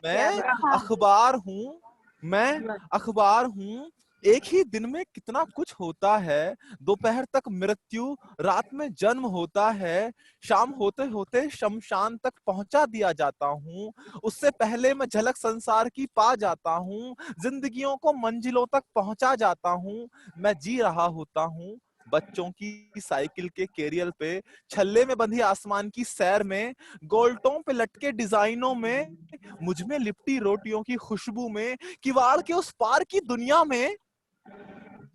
Speaker 7: मैं अखबार हूँ। मैं अखबार हूँ। एक ही दिन में कितना कुछ होता है। दोपहर तक मृत्यु, रात में जन्म होता है। शाम होते होते शमशान तक पहुंचा दिया जाता हूँ। उससे पहले मैं झलक संसार की पा जाता हूँ। जिंदगियों को मंजिलों तक पहुंचा जाता हूँ। मैं जी रहा होता हूँ बच्चों की साइकिल के केरियल पे, छल्ले में बंधी आसमान की सैर में, गोल्टों पे लटके डिजाइनों में, मुझ में लिपटी रोटियों की खुशबू में, किवाड़ के उस पार की दुनिया में।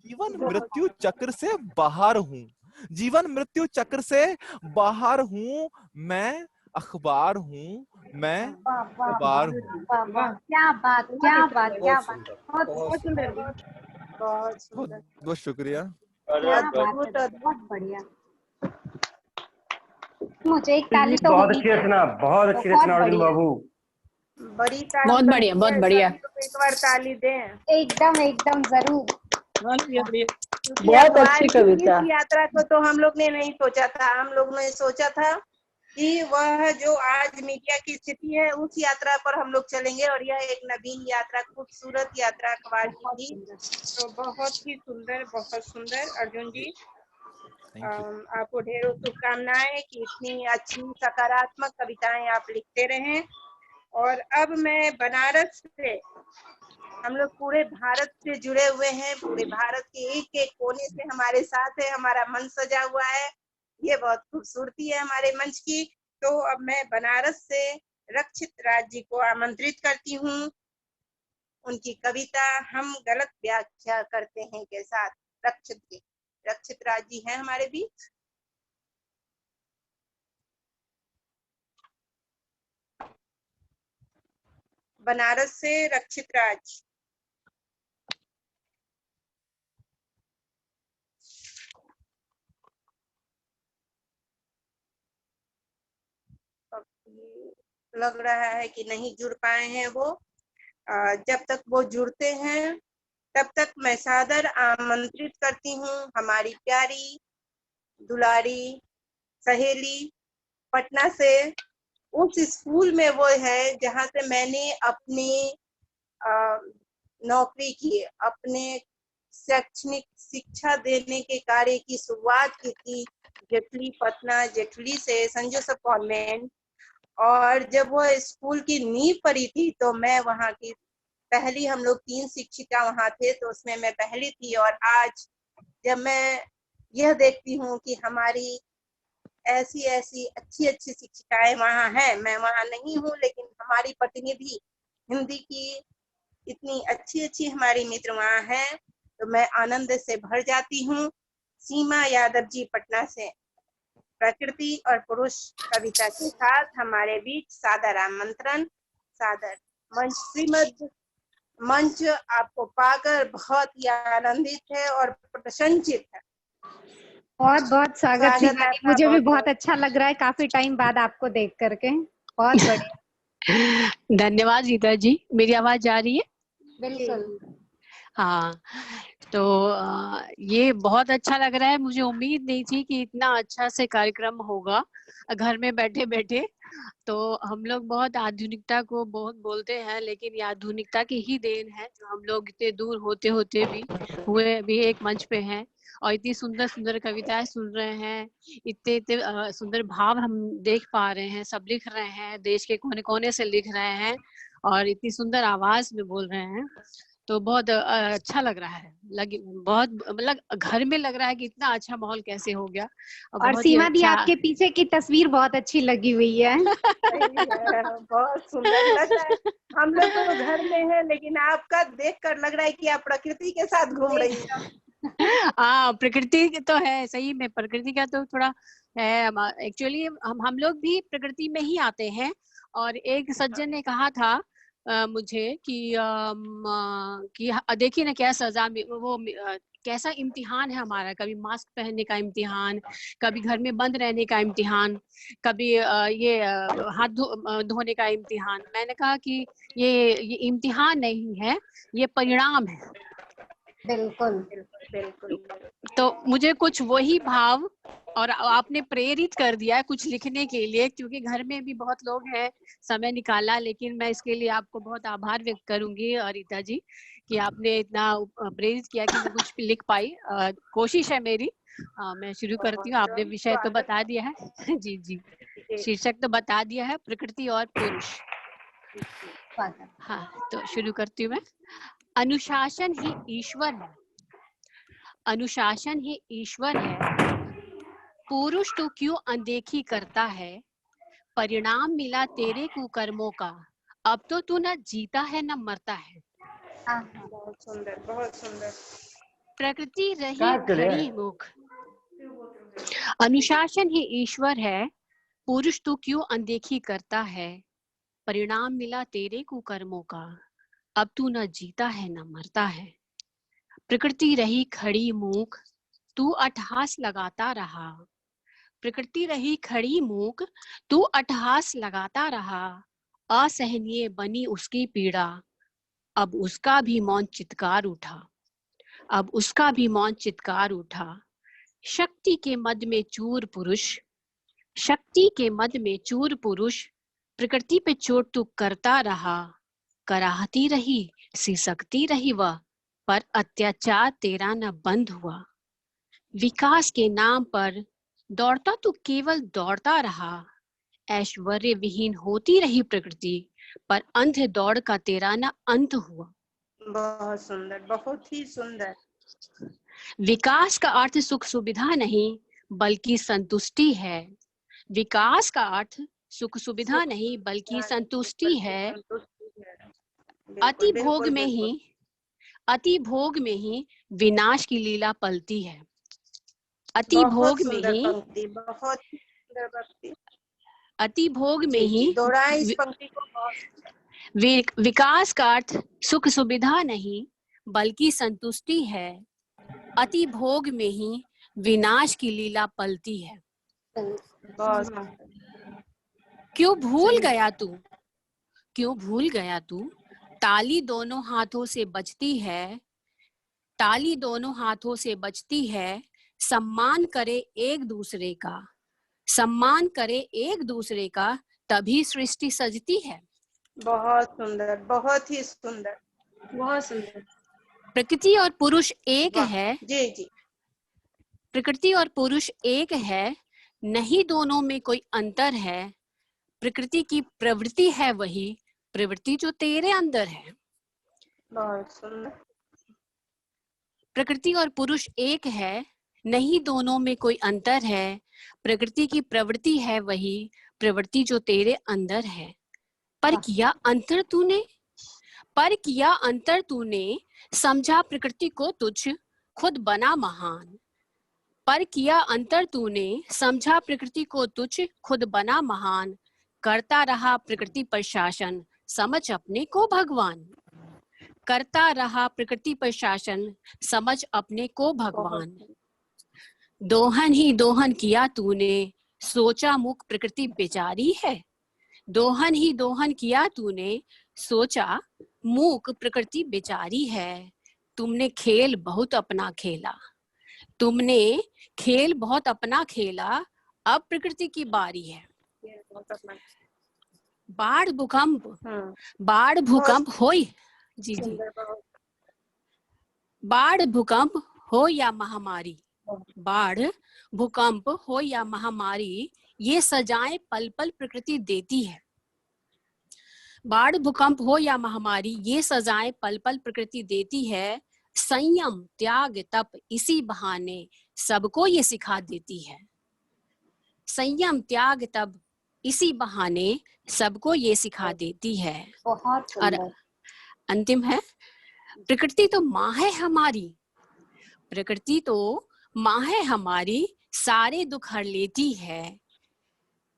Speaker 7: जीवन मृत्यु चक्र से बाहर हूँ। जीवन मृत्यु चक्र से बाहर हूँ, मैं अखबार हूँ। मैं अखबार हूँ।
Speaker 3: क्या बात, क्या बात, क्या बात।
Speaker 1: बहुत सुंदर, बहुत सुंदर।
Speaker 7: बहुत शुक्रिया।
Speaker 3: बहुत बढ़िया। मुझे एक ताली तो
Speaker 9: बहुत
Speaker 3: होनी
Speaker 9: अच्छी
Speaker 3: चाहिए।
Speaker 9: रचना, बहुत अच्छी रचना अर्जुन बाबू।
Speaker 1: बड़ी ताली
Speaker 8: बहुत बढ़िया,
Speaker 1: बनती
Speaker 8: बहुत
Speaker 1: है,
Speaker 8: बढ़िया।
Speaker 1: सभी लोग एक बार ताली दें।
Speaker 3: एकदम एकदम जरूर।
Speaker 1: क्योंकि
Speaker 15: बहुत
Speaker 1: अखबार
Speaker 15: अच्छी
Speaker 1: की
Speaker 15: कविता।
Speaker 1: इस यात्रा को तो हम लोग ने नहीं सोचा था। हम लोग ने सोचा था कि वह जो आज मीडिया की स्थिति है उस यात्रा पर हम लोग चलेंगे, और यह एक नवीन यात्रा, खूबसूरत यात्रा अखबार की थी। तो बहुत ही सुंदर, बहुत सुंदर अर्जुन जी। आपको ढेरों शुभकामनाएं कि इतनी अच्छी सकारात्मक कविताएं आप लिखते रहें। और अब मैं बनारस से, हम लोग पूरे भारत से जुड़े हुए हैं, पूरे भारत के एक एक कोने से हमारे साथ है, हमारा मंच सजा हुआ है, ये बहुत खूबसूरती है हमारे मंच की। तो अब मैं बनारस से रक्षित राज जी को आमंत्रित करती हूँ, उनकी कविता हम गलत व्याख्या करते हैं के साथ। रक्षित राज जी हैं हमारे बीच। बनारस से रक्षित राज। लग रहा है कि नहीं जुड़ पाए हैं वो। जब तक वो जुड़ते हैं तब तक मैं सादर आमंत्रित करती हूँ हमारी प्यारी दुलारी सहेली पटना से। उस स्कूल में वो है जहाँ से मैंने अपनी नौकरी की, अपने शैक्षणिक शिक्षा देने के कार्य की शुरुआत की थी, जेटली पटना, जेटली से सेंट जोसेफ कॉन्वेंट। और जब वो स्कूल की नींव पड़ी थी तो मैं वहाँ की पहली, हम लोग 3 शिक्षिका वहाँ थे तो उसमें मैं पहली थी। और आज जब मैं यह देखती हूँ कि हमारी ऐसी ऐसी अच्छी अच्छी शिक्षिकाएं वहाँ हैं, मैं वहाँ नहीं हूँ लेकिन हमारी प्रतिनिधि हिंदी की इतनी अच्छी अच्छी हमारी मित्र वहाँ हैं, तो मैं आनंद से भर जाती हूँ। सीमा यादव जी पटना से प्रकृति और पुरुष कविता के साथ हमारे बीच सादर आमंत्रण, सादर मंच। मंच आपको पाकर बहुत ही आनंदित है और प्रसन्नचित है।
Speaker 3: बहुत बहुत स्वागत
Speaker 1: स्वागत
Speaker 3: सीमा
Speaker 1: है
Speaker 3: जी,
Speaker 1: आपका,
Speaker 3: मुझे भी
Speaker 1: बहुत
Speaker 3: बहुत अच्छा लग रहा है काफी टाइम बाद आपको देख करके। बहुत बढ़िया।
Speaker 8: धन्यवाद गीता जी। मेरी आवाज जा रही है?
Speaker 3: बिल्कुल।
Speaker 8: हाँ, तो ये बहुत अच्छा लग रहा है। मुझे उम्मीद नहीं थी कि इतना अच्छा से कार्यक्रम होगा घर में बैठे बैठे। तो हम लोग बहुत आधुनिकता को बहुत बोलते हैं, लेकिन ये आधुनिकता की ही देन है जो हम लोग इतने दूर होते होते भी हुए भी एक मंच पे हैं और इतनी सुंदर सुंदर कविताएं सुन रहे हैं। इतने इतने सुंदर भाव हम देख पा रहे हैं, सब लिख रहे हैं, देश के कोने कोने से लिख रहे हैं और इतनी सुंदर आवाज में बोल रहे हैं। तो बहुत अच्छा लग रहा है। बहुत मतलब घर में लग रहा है कि इतना अच्छा माहौल कैसे हो गया।
Speaker 3: और
Speaker 8: बहुत ही
Speaker 3: सीमा दी,
Speaker 8: अच्छा।
Speaker 3: आपके पीछे की तस्वीर बहुत अच्छी लगी हुई है।
Speaker 1: बहुत सुंदर लग रहा है। हम लोग तो घर में हैं लेकिन आपका देखकर लग रहा है कि आप प्रकृति के साथ घूम रही हैं।
Speaker 8: हाँ, प्रकृति तो है, सही में प्रकृति का तो थोड़ा है। एक्चुअली हम लोग भी प्रकृति में ही आते हैं। और एक सज्जन ने कहा था मुझे कि देखिए ना क्या सजा वो कैसा इम्तिहान है हमारा। कभी मास्क पहनने का इम्तिहान, कभी घर में बंद रहने का इम्तिहान, कभी ये हाथ धोने का इम्तिहान। मैंने कहा कि ये इम्तिहान नहीं है, ये परिणाम है।
Speaker 3: बिल्कुल
Speaker 1: बिल्कुल।
Speaker 8: तो मुझे कुछ वही भाव और आपने प्रेरित कर दिया है कुछ लिखने के लिए, क्योंकि घर में भी बहुत लोग हैं, समय निकाला। लेकिन मैं इसके लिए आपको बहुत आभार व्यक्त करूंगी रीता जी कि आपने इतना प्रेरित किया कि मैं कुछ लिख पाई। कोशिश है मेरी। मैं शुरू करती हूँ। आपने विषय तो बता दिया है। जी जी, शीर्षक तो बता दिया है, प्रकृति और पुरुष। हाँ, तो शुरू करती हूँ मैं। अनुशासन ही ईश्वर है, अनुशासन ही ईश्वर है, पुरुष तो क्यों अनदेखी करता है। परिणाम मिला तेरे कुकर्मों का, अब तो तू न जीता है न मरता है।
Speaker 1: बहुत सुंदर, बहुत सुंदर।
Speaker 8: प्रकृति रही खड़ी मुख, अनुशासन ही ईश्वर है, पुरुष तो क्यों अनदेखी करता है। परिणाम मिला तेरे कुकर्मों का, अब तू न जीता है न मरता है। प्रकृति रही खड़ी मूक, तू अट्टहास लगाता रहा। प्रकृति रही खड़ी मूक, तू अट्टहास लगाता रहा, असहनीय बनी उसकी पीड़ा, अब उसका भी मौन चित्कार उठा, अब उसका भी मौन चित्कार उठा। शक्ति के मद में चूर पुरुष, शक्ति के मद में चूर पुरुष, प्रकृति पे चोट तू करता रहा, कराहती रही सिसकती रही वह, पर अत्याचार तेरा न बंद हुआ। विकास के नाम पर दौड़ता तू केवल दौड़ता रहा, ऐश्वर्य विहीन होती रही प्रकृति, पर अंध दौड़ का तेरा न अंत हुआ।
Speaker 1: बहुत सुंदर, बहुत ही सुंदर।
Speaker 8: विकास का अर्थ सुख सुविधा नहीं बल्कि संतुष्टि है। विकास का अर्थ सुख सुविधा नहीं बल्कि संतुष्टि है। अति भोग में ही, अति भोग में ही विनाश की लीला पलती है। अति भोग में ही,
Speaker 1: बहुत सुंदर भक्ति।
Speaker 8: अति भोग में ही
Speaker 1: दोहराए इस पंक्ति को। बहुत
Speaker 8: विकास का अर्थ सुख सुविधा नहीं बल्कि संतुष्टि है। अति भोग में ही विनाश की लीला पलती है। क्यों भूल गया तू, क्यों भूल गया तू, ताली दोनों हाथों से बजती है, ताली दोनों हाथों से बजती है, सम्मान करे एक दूसरे का, सम्मान करे एक दूसरे का, तभी सृष्टि सजती है।
Speaker 1: बहुत सुंदर, बहुत ही सुंदर, बहुत सुंदर।
Speaker 8: प्रकृति और पुरुष एक है।
Speaker 1: जी जी।
Speaker 8: प्रकृति और पुरुष एक है, नहीं दोनों में कोई अंतर है। प्रकृति की प्रवृत्ति है वही प्रवृत्ति जो तेरे अंदर है।
Speaker 1: बहुत सुंदर।
Speaker 8: प्रकृति और पुरुष एक है, नहीं दोनों में कोई अंतर है। प्रकृति की प्रवृत्ति है वही प्रवृत्ति जो तेरे अंदर है। पर किया अंतर तूने, पर किया अंतर तूने, समझा प्रकृति को तुझ, खुद बना महान। पर किया अंतर तूने, समझा प्रकृति को तुझ, खुद बना महान। करता रहा प्रकृति पर शासन, समझ अपने को भगवान। करता रहा प्रकृति पर शासन, समझ अपने को भगवान। दोहन ही दोहन किया तूने, सोचा मुख प्रकृति बेचारी है। दोहन ही दोहन किया तूने, सोचा मूक प्रकृति बेचारी है। तुमने खेल बहुत अपना खेला, तुमने खेल बहुत अपना खेला, अब प्रकृति की बारी है। बाढ़ भूकंप, बाढ़ भूकंप हो, जी जी, बाढ़ भूकंप हो या महामारी, बाढ़ भूकंप हो या महामारी, ये सजाएं पल पल प्रकृति देती है। बाढ़ भूकंप हो या महामारी, ये सजाएं पल पल प्रकृति देती है। संयम त्याग तप इसी बहाने सबको ये सिखा देती है। संयम त्याग तप इसी बहाने सबको ये सिखा देती है। और अंतिम है, प्रकृति तो माँ है हमारी, प्रकृति तो माँ है हमारी, सारे दुख हर लेती है।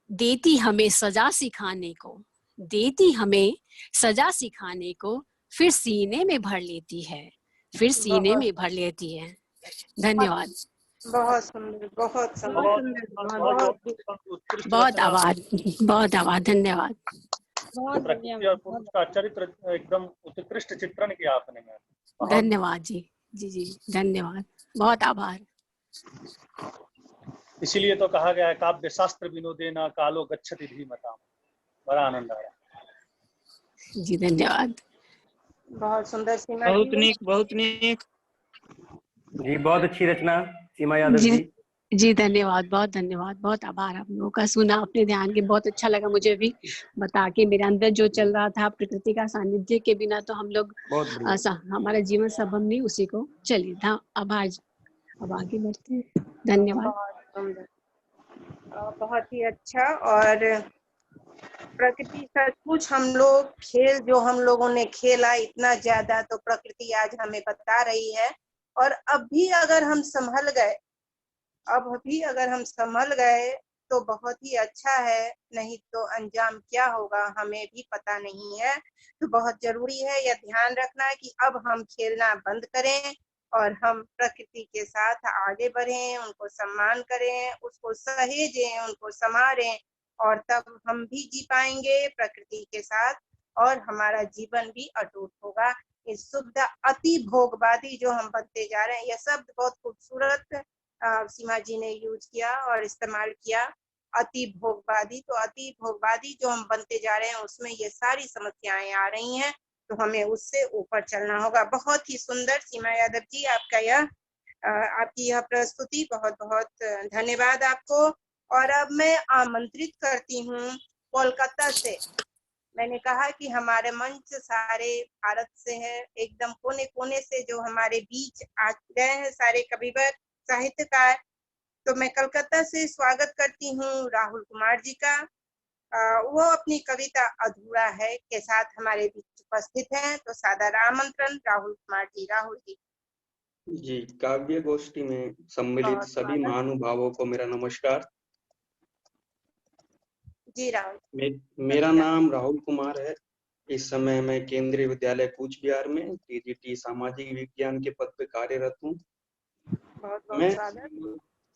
Speaker 8: देती हमें सजा सिखाने को, देती हमें सजा सिखाने को, फिर सीने में भर लेती है, फिर सीने में भर लेती है। धन्यवाद।
Speaker 1: बहुत सुंदर, बहुत सुंदर,
Speaker 8: बहुत आभार, बहुत आभार, धन्यवाद।
Speaker 5: प्रकृति और पुरुष का चरित्र एकदम उत्कृष्ट चित्रण किया आपने।
Speaker 8: धन्यवाद जी, जी जी, धन्यवाद, बहुत आभार।
Speaker 5: इसीलिए तो कहा गया है काव्य शास्त्र विनोदेना कालो गच्छति धीमताम। बड़ा आनंद आया
Speaker 8: जी, धन्यवाद।
Speaker 1: बहुत सुंदर सीमा,
Speaker 11: बहुत नीक, बहुत नीक
Speaker 9: जी, बहुत अच्छी रचना सीमा यादव जी।
Speaker 8: जी धन्यवाद, बहुत धन्यवाद, बहुत आभार आप लोगों का। सुना अपने ध्यान के, बहुत अच्छा लगा मुझे भी बता के। मेरे अंदर जो चल रहा था, प्रकृति का सानिध्य के बिना तो हम लोग हमारा जीवन संभव नहीं, उसी को चलिए था। आभार। अब आगे बढ़ते हैं। धन्यवाद।
Speaker 1: बहुत ही अच्छा। और प्रकृति सचमुच हम लोग खेल जो हम लोगों ने खेला इतना ज्यादा, तो प्रकृति आज हमें बता रही है। और अब भी अगर हम संभल गए, अब भी अगर हम संभल गए तो बहुत ही अच्छा है, नहीं तो अंजाम क्या होगा हमें भी पता नहीं है। तो बहुत जरूरी है यह ध्यान रखना कि अब हम खेलना बंद करें और हम प्रकृति के साथ आगे बढ़ें, उनको सम्मान करें, उसको सहेजें, उनको संवारें, और तब हम भी जी पाएंगे प्रकृति के साथ और हमारा जीवन भी अटूट होगा। इस शुद्ध अति भोगवादी जो हम बनते जा रहे हैं, यह शब्द बहुत खूबसूरत सीमा जी ने यूज किया और इस्तेमाल किया, अति भोगवादी। तो अति भोगवादी जो हम बनते जा रहे हैं उसमें ये सारी समस्याएं आ रही हैं, तो हमें उससे ऊपर चलना होगा। बहुत ही सुंदर सीमा यादव जी आपका आपकी यह प्रस्तुति, बहुत बहुत धन्यवाद आपको। और अब मैं आमंत्रित करती हूँ कोलकाता से। मैंने कहा कि हमारे मंच सारे भारत से है, एकदम कोने कोने से जो हमारे बीच आ गए हैं सारे कविवर साहित्यकार। तो मैं कलकत्ता से स्वागत करती हूँ राहुल कुमार जी का। वो अपनी कविता अधूरा है के साथ हमारे बीच उपस्थित हैं, तो सादर आमंत्रण राहुल कुमार जी। राहुल जी।
Speaker 15: जी, काव्य गोष्ठी में सम्मिलित सभी महानुभावों को मेरा नमस्कार।
Speaker 1: जी राहुल।
Speaker 15: मेरा नाम राहुल कुमार है। इस समय मैं केंद्रीय विद्यालय कूच बिहार में टीजीटी सामाजिक विज्ञान के पद पर कार्यरत हूँ। मैं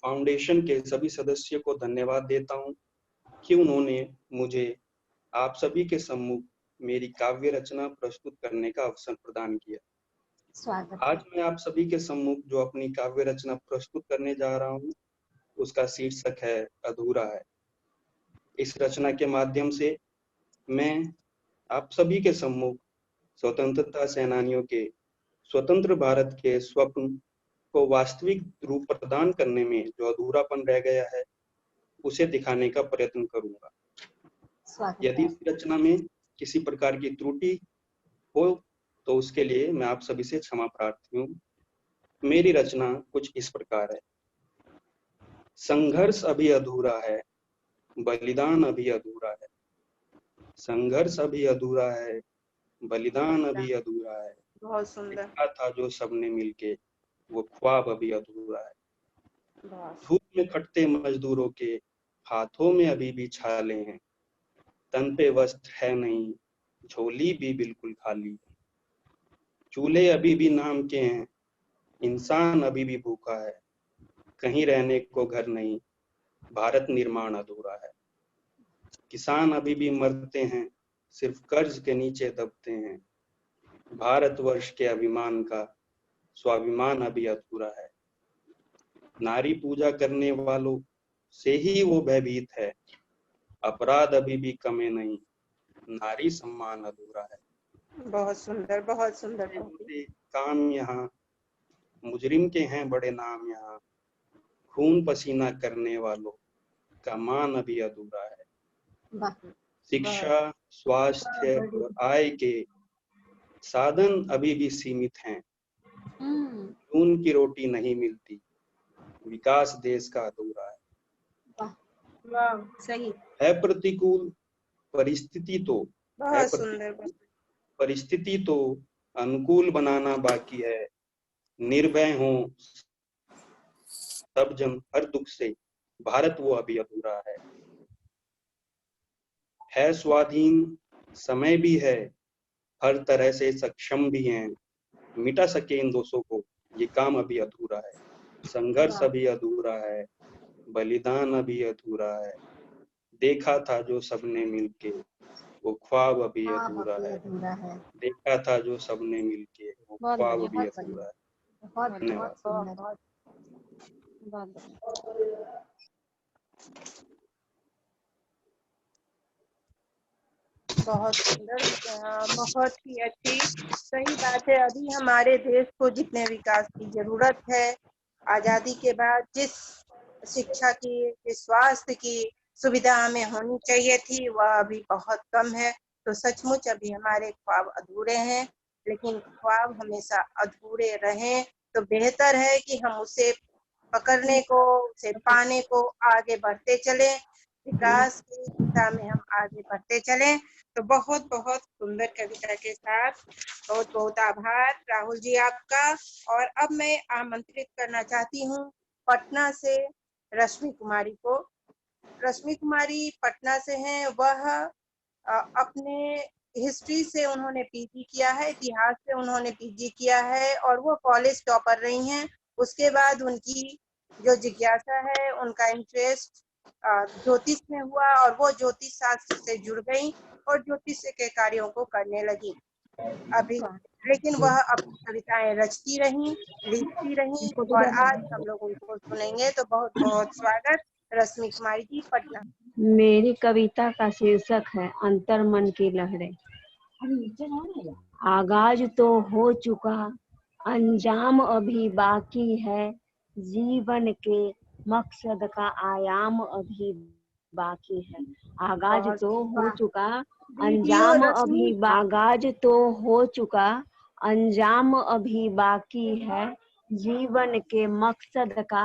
Speaker 15: फाउंडेशन के सभी सदस्यों को धन्यवाद देता हूँ कि उन्होंने मुझे आप सभी के सम्मुख मेरी काव्य रचना प्रस्तुत करने का अवसर प्रदान किया।
Speaker 3: स्वागत।
Speaker 15: आज मैं आप सभी के सम्मुख जो अपनी काव्य रचना प्रस्तुत करने जा रहा हूँ उसका शीर्षक है अधूरा है। इस रचना के माध्यम से मैं आप सभी के सम्मुख स्वतंत्रता सेनानियों के स्वतंत्र भारत के स्वप्न को वास्तविक रूप प्रदान करने में जो अधूरापन रह गया है उसे दिखाने का प्रयत्न करूंगा। यदि इस रचना में किसी प्रकार की त्रुटि हो तो उसके लिए मैं आप सभी से क्षमा प्रार्थी हूँ। मेरी रचना कुछ इस प्रकार है। संघर्ष अभी अधूरा है, बलिदान अभी अधूरा है। संघर्ष अभी अधूरा है, बलिदान अभी अधूरा है।
Speaker 1: बहुत सुंदर।
Speaker 15: देखा था जो सबने मिलके, वो ख्वाब अभी अधूरा है। धूप में खटते मजदूरों के हाथों में अभी भी छाले हैं। तन पे वस्त्र है नहीं, झोली भी बिल्कुल खाली है। चूल्हे अभी भी नाम के हैं, इंसान अभी भी भूखा है। कहीं रहने को घर नहीं, भारत निर्माण अधूरा है। किसान अभी भी मरते हैं, सिर्फ कर्ज के नीचे दबते हैं। भारतवर्ष के अभिमान का स्वाभिमान अभी अधूरा है। नारी पूजा करने वालों से ही वो भयभीत है। अपराध अभी भी कमे नहीं, नारी सम्मान अधूरा है।
Speaker 1: बहुत सुंदर, बहुत सुंदर।
Speaker 15: काम यहाँ मुजरिम के हैं बड़े नाम यहाँ। खून पसीना करने वालों का मान अभी अधूरा है। शिक्षा, स्वास्थ्य और आय के साधन अभी भी सीमित हैं। खून की रोटी नहीं मिलती, विकास देश का अधूरा है।
Speaker 1: सही
Speaker 15: है प्रतिकूल परिस्थिति तो परिस्थिति तो अनुकूल बनाना बाकी है। निर्भय हो सब जन हर दुख से, भारत वो अभी अधूरा है स्वाधीन समय भी है, हर तरह से सक्षम भी हैं। मिटा सके इन दोषों को, ये काम अभी अधूरा है। संघर्ष अभी अधूरा है, बलिदान अभी अधूरा है। देखा था जो सबने मिलके, वो ख्वाब अभी अधूरा है। देखा था जो सबने मिलके, वो ख्वाब अभी अधूरा है। धन्यवाद।
Speaker 1: बहुत सुंदर, बहुत ही अच्छी। सही बात है, अभी हमारे देश को जितने विकास की जरूरत है, आजादी के बाद जिस शिक्षा की, जिस स्वास्थ्य की सुविधा हमें होनी चाहिए थी, वह अभी बहुत कम है। तो सचमुच अभी हमारे ख्वाब अधूरे हैं, लेकिन ख्वाब हमेशा अधूरे रहें तो बेहतर है कि हम उसे पकड़ने को, उसे पाने को आगे बढ़ते चलें, विकास की दिशा में हम आगे बढ़ते चलें। तो बहुत बहुत सुंदर कविता के साथ बहुत बहुत आभार राहुल जी आपका। और अब मैं आमंत्रित करना चाहती हूँ पटना से रश्मि कुमारी को। रश्मि कुमारी पटना से हैं। वह अपने हिस्ट्री से उन्होंने पीजी किया है, इतिहास से उन्होंने पीजी किया है और वो कॉलेज टॉपर रही हैं। उसके बाद उनकी जो जिज्ञासा है, उनका इंटरेस्ट ज्योतिष में हुआ और वो ज्योतिष शास्त्र से जुड़ गई और ज्योतिष के कार्यों को करने लगी। अभी लेकिन वह अपनी कविताएं रचती रहीं, लिखती रहीं और आज हम लोग उनको सुनेंगे। तो बहुत बहुत स्वागत रश्मि कुमारी जी, पटना।
Speaker 16: मेरी कविता का शीर्षक है अंतर मन की लहरें। आगाज तो हो चुका, अंजाम अभी बाकी है, जीवन के मकसद का आयाम अभी बाकी है। आगाज तो हो चुका, अंजाम अभी आगाज तो हो चुका, अंजाम अभी बाकी है, जीवन के मकसद का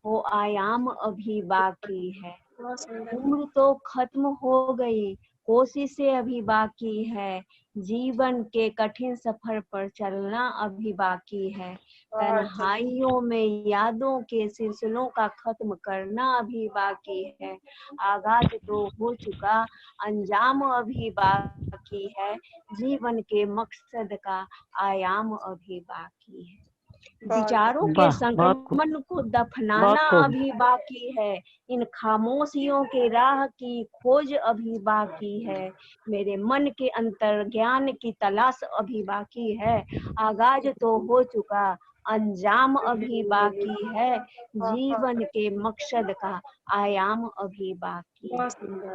Speaker 16: वो आयाम अभी बाकी है। उम्र तो खत्म हो गई, कोशिशें अभी बाकी है, जीवन के कठिन सफर पर चलना अभी बाकी है। तन्हाइयों में यादों के सिलसिलों का खत्म करना अभी बाकी है। आगाज तो हो चुका, अंजाम अभी बाकी है, जीवन के मकसद का आयाम अभी बाकी है। विचारों के संक्रमण को दफनाना अभी बाकी है, इन खामोशियों के राह की खोज अभी बाकी है, मेरे मन के अंतर ज्ञान की तलाश अभी बाकी है। आगाज तो हो चुका, अंजाम अभी बाकी है, जीवन के मकसद का आयाम अभी बाकी है।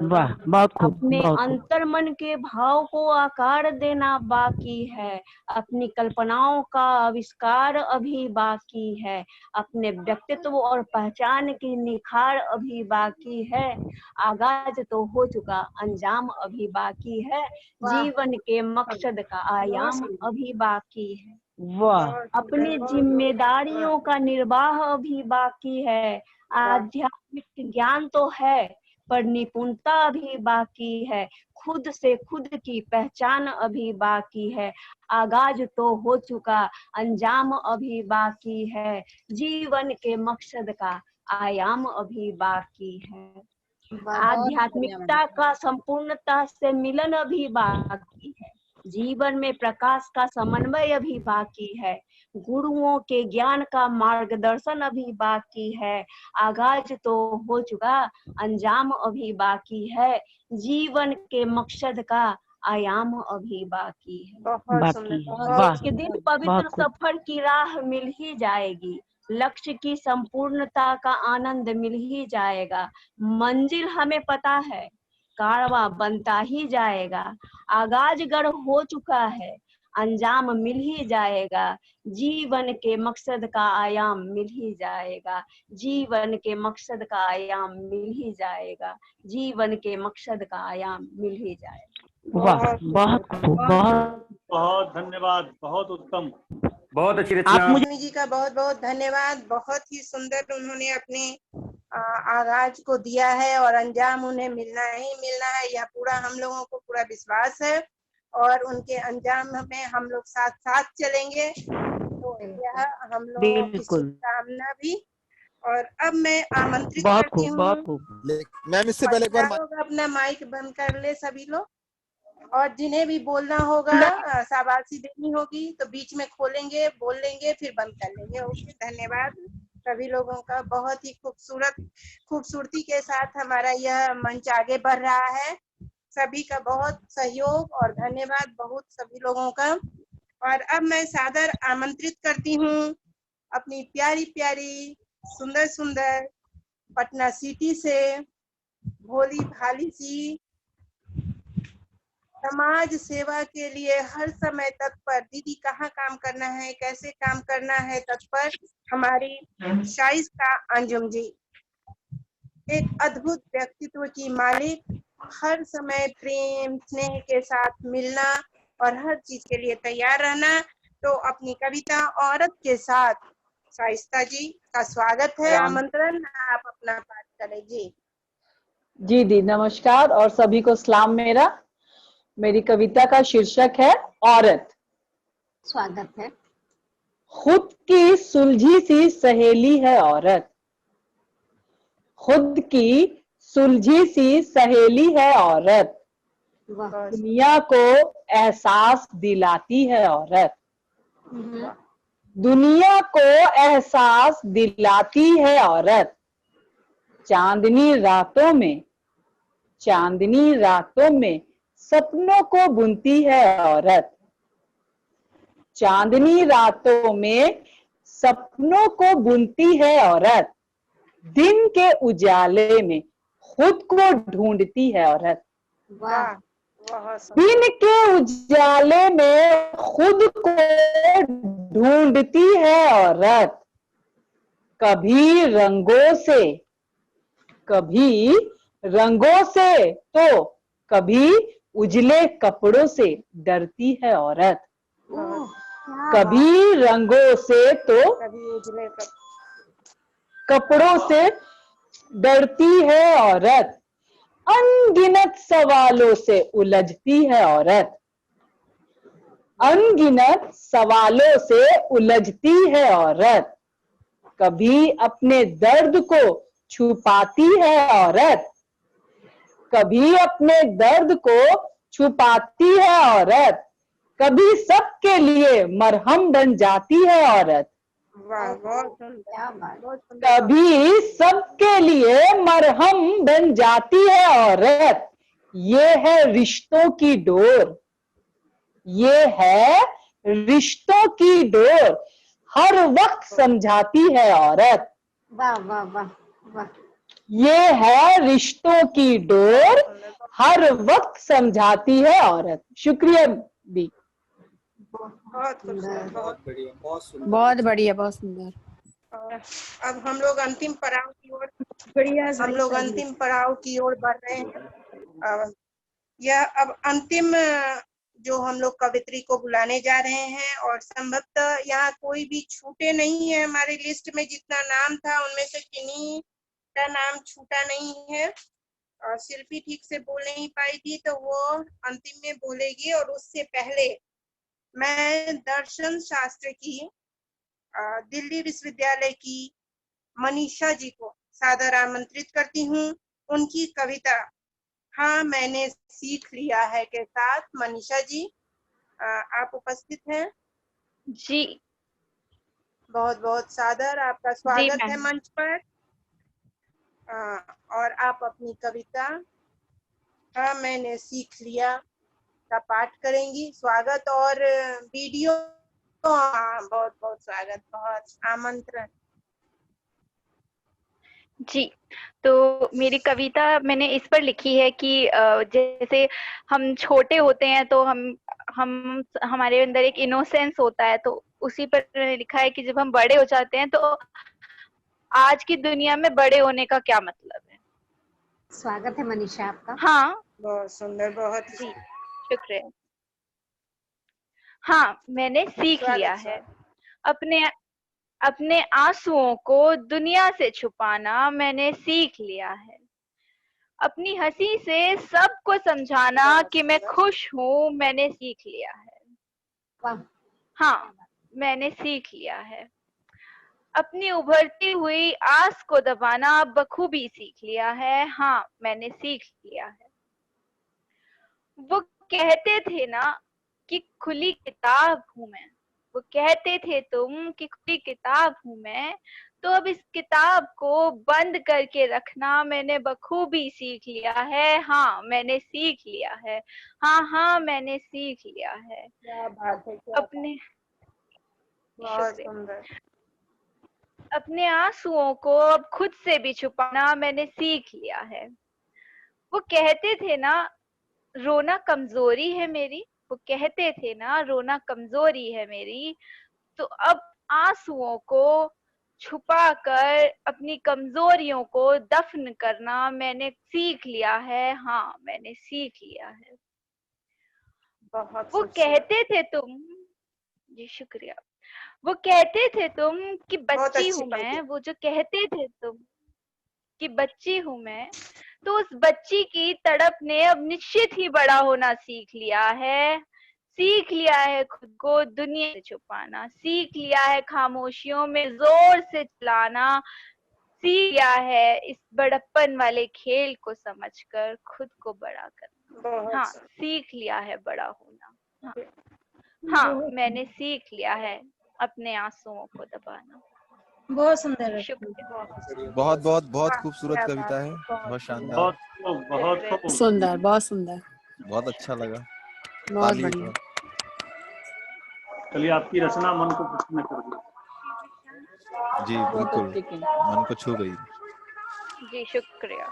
Speaker 17: वाह, बहुत खूब,
Speaker 16: अपने अंतर मन के भाव को आकार देना बाकी है, अपनी कल्पनाओं का आविष्कार अभी बाकी है, अपने व्यक्तित्व और पहचान की निखार अभी बाकी है। आगाज तो हो चुका, अंजाम अभी बाकी है, जीवन के मकसद का आयाम अभी बाकी है।
Speaker 17: वाह,
Speaker 16: अपनी जिम्मेदारियों का निर्वाह अभी बाकी है, आध्यात्मिक ज्ञान तो है पर निपुणता अभी बाकी है, खुद से खुद की पहचान अभी बाकी है। आगाज तो हो चुका, अंजाम अभी बाकी है, जीवन के मकसद का आयाम अभी बाकी है। आध्यात्मिकता का संपूर्णता से मिलन अभी बाकी है, जीवन में प्रकाश का समन्वय अभी बाकी है, गुरुओं के ज्ञान का मार्गदर्शन अभी बाकी है। आगाज तो हो चुका, अंजाम अभी बाकी है, जीवन के मकसद का आयाम अभी बाकी है। एक दिन पवित्र सफर की राह मिल ही जाएगी, लक्ष्य की संपूर्णता का आनंद मिल ही जाएगा, मंजिल हमें पता है, कारवां बनता ही जाएगा। आगाज गर हो चुका है, अंजाम मिल ही जाएगा, जीवन के मकसद का आयाम मिल ही जाएगा, जीवन के मकसद का आयाम मिल ही जाएगा, जीवन के मकसद का आयाम मिल ही जाएगा।
Speaker 17: वाह, बहुत खूब, बहुत
Speaker 5: बहुत धन्यवाद, बहुत उत्तम,
Speaker 9: बहुत अच्छी रचना।
Speaker 1: जी का बहुत बहुत धन्यवाद। बहुत ही सुंदर उन्होंने अपने आगाज को दिया है और अंजाम उन्हें मिलना ही मिलना है, यह पूरा हम लोगों को पूरा विश्वास है और उनके अंजाम में हम लोग साथ साथ चलेंगे, तो यह हम लोगों की शुभकामना भी। और अब मैं आमंत्रित करती हूँ,
Speaker 7: मैम इससे पहले एक बार
Speaker 1: अपना माइक बंद कर ले सभी लोग, और जिन्हें भी बोलना होगा शाबाशी देनी होगी तो बीच में खोलेंगे, बोल लेंगे, फिर बंद कर लेंगे। ओके, धन्यवाद सभी लोगों का। बहुत ही खूबसूरती के साथ हमारा यह मंच आगे बढ़ रहा है। सभी का बहुत सहयोग और धन्यवाद, बहुत सभी लोगों का। और अब मैं सादर आमंत्रित करती हूँ अपनी प्यारी प्यारी सुंदर सुंदर पटना सिटी से भोली भाली सी, समाज सेवा के लिए हर समय तत्पर, दीदी कहाँ काम करना है, कैसे काम करना है, तत्पर हमारी शाइस्ता अंजुम जी, एक अद्भुत व्यक्तित्व की मालिक, हर समय प्रेम स्नेह के साथ मिलना और हर चीज के लिए तैयार रहना। तो अपनी कविता औरत के साथ शाइस्ता जी का स्वागत है, आमंत्रण, आप अपना पाठ करें जी।
Speaker 18: जी दी नमस्कार और सभी को सलाम मेरा। मेरी कविता का शीर्षक है औरत।
Speaker 16: स्वागत है।
Speaker 18: खुद की सुलझी सी सहेली है औरत, खुद की सुलझी सी सहेली है औरत, दुनिया को एहसास दिलाती है औरत। दुनिया को एहसास दिलाती है औरत। चांदनी रातों में, चांदनी रातों में सपनों को बुनती है औरत। चांदनी रातों में सपनों को बुनती है औरत। दिन के उजाले में खुद को ढूंढती है औरत।
Speaker 1: वाह,
Speaker 18: दिन के उजाले में खुद को ढूंढती है औरत। कभी रंगों से, कभी रंगों से तो कभी उजले कपड़ों से डरती है औरत। कभी रंगों से तो कपड़ों से डरती है औरत। अनगिनत सवालों से उलझती है औरत। अनगिनत सवालों से उलझती है औरत। कभी अपने दर्द को छुपाती है औरत। कभी अपने दर्द को छुपाती है औरत। कभी सबके लिए मरहम बन जाती है औरत। कभी सबके लिए मरहम बन जाती है औरत। ये है रिश्तों की डोर, ये है रिश्तों की डोर, हर वक्त समझाती है औरत।
Speaker 3: वाह वाह वाह वाह।
Speaker 18: ये है रिश्तों की डोर, हर वक्त समझाती है औरत। शुक्रिया दी।
Speaker 1: बहुत खूबसूरत, बहुत
Speaker 4: बढ़िया, बहुत सुंदर,
Speaker 2: बहुत बढ़िया, बहुत सुंदर।
Speaker 1: अब हम लोग अंतिम पड़ाव की ओर, बढ़ रहे हैं। यह अब अंतिम जो हम लोग कवित्री को बुलाने जा रहे हैं, और संभवतः यहाँ कोई भी छूटे नहीं है। हमारे लिस्ट में जितना नाम था उनमें से किन्हीं का नाम छूटा नहीं है। और शिल्पी ठीक से बोल नहीं पाई थी तो वो अंतिम में बोलेगी। और उससे पहले मैं दर्शन शास्त्र की दिल्ली विश्वविद्यालय की मनीषा जी को सादर आमंत्रित करती हूँ। उनकी कविता हाँ मैंने सीख लिया है के साथ मनीषा जी आप उपस्थित हैं।
Speaker 10: जी
Speaker 1: बहुत बहुत सादर आपका स्वागत है मंच पर। और आप अपनी कविता हाँ मैंने सीख लिया का पाठ करेंगी। स्वागत और वीडियो बहुत बहुत स्वागत, बहुत आमंत्रण।
Speaker 10: जी, तो मेरी कविता मैंने इस पर लिखी है कि जैसे हम छोटे होते हैं तो हम हमारे अंदर एक इनोसेंस होता है, तो उसी पर मैंने लिखा है कि जब हम बड़े हो जाते हैं तो आज की दुनिया में बड़े होने का क्या मतलब है।
Speaker 3: स्वागत है मनीषा आपका।
Speaker 10: हाँ
Speaker 1: बहुत सुंदर, बहुत
Speaker 10: जी शुक्रिया। हाँ मैंने सीख लिया है अपने आंसुओं को दुनिया से छुपाना मैंने सीख लिया है। अपनी हंसी से सबको समझाना कि मैं खुश हूँ मैंने सीख लिया है। हाँ मैंने सीख लिया है। अपनी उभरती हुई आस को दबाना बखूबी सीख लिया है। हाँ मैंने सीख लिया है। वो कहते थे ना कि खुली किताब हूँ मैं, वो कहते थे तुम कि खुली किताब हूँ मैं, तो अब इस किताब को बंद करके रखना मैंने बखूबी सीख लिया है। हाँ मैंने सीख लिया है। हाँ मैंने सीख लिया है।
Speaker 1: क्या बात है, क्या
Speaker 10: अपने
Speaker 1: बहुत सुंदर।
Speaker 10: अपने आंसुओं को अब खुद से भी छुपाना मैंने सीख लिया है। वो कहते थे ना रोना कमजोरी है मेरी, वो कहते थे ना रोना कमजोरी है मेरी, तो अब आंसुओं को छुपाकर अपनी कमजोरियों को दफन करना मैंने सीख लिया है। हाँ मैंने सीख लिया है।
Speaker 1: बहुत
Speaker 10: वो कहते थे तुम, जी शुक्रिया, वो कहते थे तुम कि बच्ची हूँ मैं, वो जो कहते थे तुम कि बच्ची हूँ मैं, तो उस बच्ची की तड़प ने अब निश्चित ही बड़ा होना सीख लिया है। सीख लिया है खुद को दुनिया से छुपाना, सीख लिया है खामोशियों में जोर से चलाना, सीख लिया है इस बड़प्पन वाले खेल को समझकर खुद को बड़ा करना।
Speaker 19: हाँ, सीख लिया है बड़ा होना। हाँ, मैंने सीख लिया है अपने आंसुओं को दबाना।
Speaker 2: बहुत सुंदर।
Speaker 19: शुक्रिया।
Speaker 7: बहुत बहुत बहुत खूबसूरत कविता है, बहुत शानदार,
Speaker 5: बहुत
Speaker 8: सुंदर, बहुत सुंदर,
Speaker 7: बहुत अच्छा लगा।
Speaker 8: बहुत
Speaker 7: ताली
Speaker 8: बढ़िया।
Speaker 5: चलिए, आपकी रचना मन को प्रसन्न कर दी।
Speaker 7: जी बिल्कुल, मन को छू गई।
Speaker 19: जी शुक्रिया।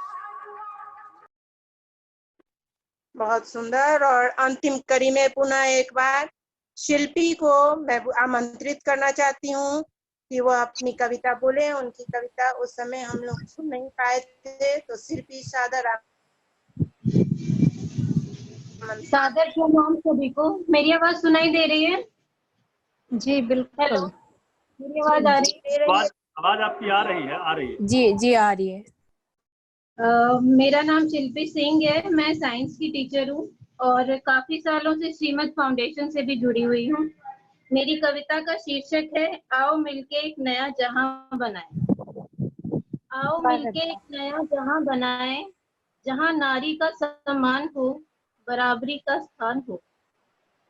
Speaker 1: बहुत सुंदर। और अंतिम कड़ी में पुनः एक बार शिल्पी को मैं आमंत्रित करना चाहती हूँ कि वो अपनी कविता बोले। उनकी कविता उस समय हम लोग सुन नहीं पाए थे, तो शिल्पी सादर
Speaker 13: सादर प्रणाम सभी को। मेरी आवाज सुनाई दे रही है?
Speaker 2: जी बिल्कुल।
Speaker 13: हेलो, मेरी आवाज आ रही है?
Speaker 5: आवाज आपकी आ रही है, आ रही है।
Speaker 8: जी जी आ रही है।
Speaker 13: मेरा नाम शिल्पी सिंह है। मैं साइंस की टीचर हूँ और काफी सालों से श्रीमत फाउंडेशन से भी जुड़ी हुई हूँ। मेरी कविता का शीर्षक है आओ मिलके एक नया जहां बनाएं। आओ मिलके एक नया जहां बनाएं, जहां नारी का सम्मान हो, बराबरी का स्थान हो,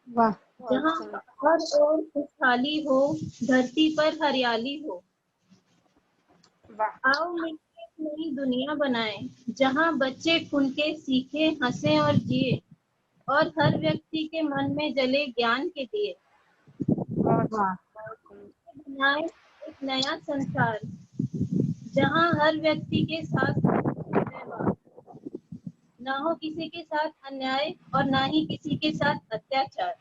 Speaker 2: वाह।
Speaker 13: जहां हर ओर खुशहाली हो, धरती पर हरियाली हो। आओ मिलके एक नई दुनिया बनाएं, जहां बच्चे खुल के सीखे, हंसे और जिए, और हर व्यक्ति के मन में जले ज्ञान के दिए। बनाएं एक नया संसार, जहां हर व्यक्ति के साथ व्यवहार, ना हो किसी के साथ अन्याय और ना ही किसी के साथ अत्याचार।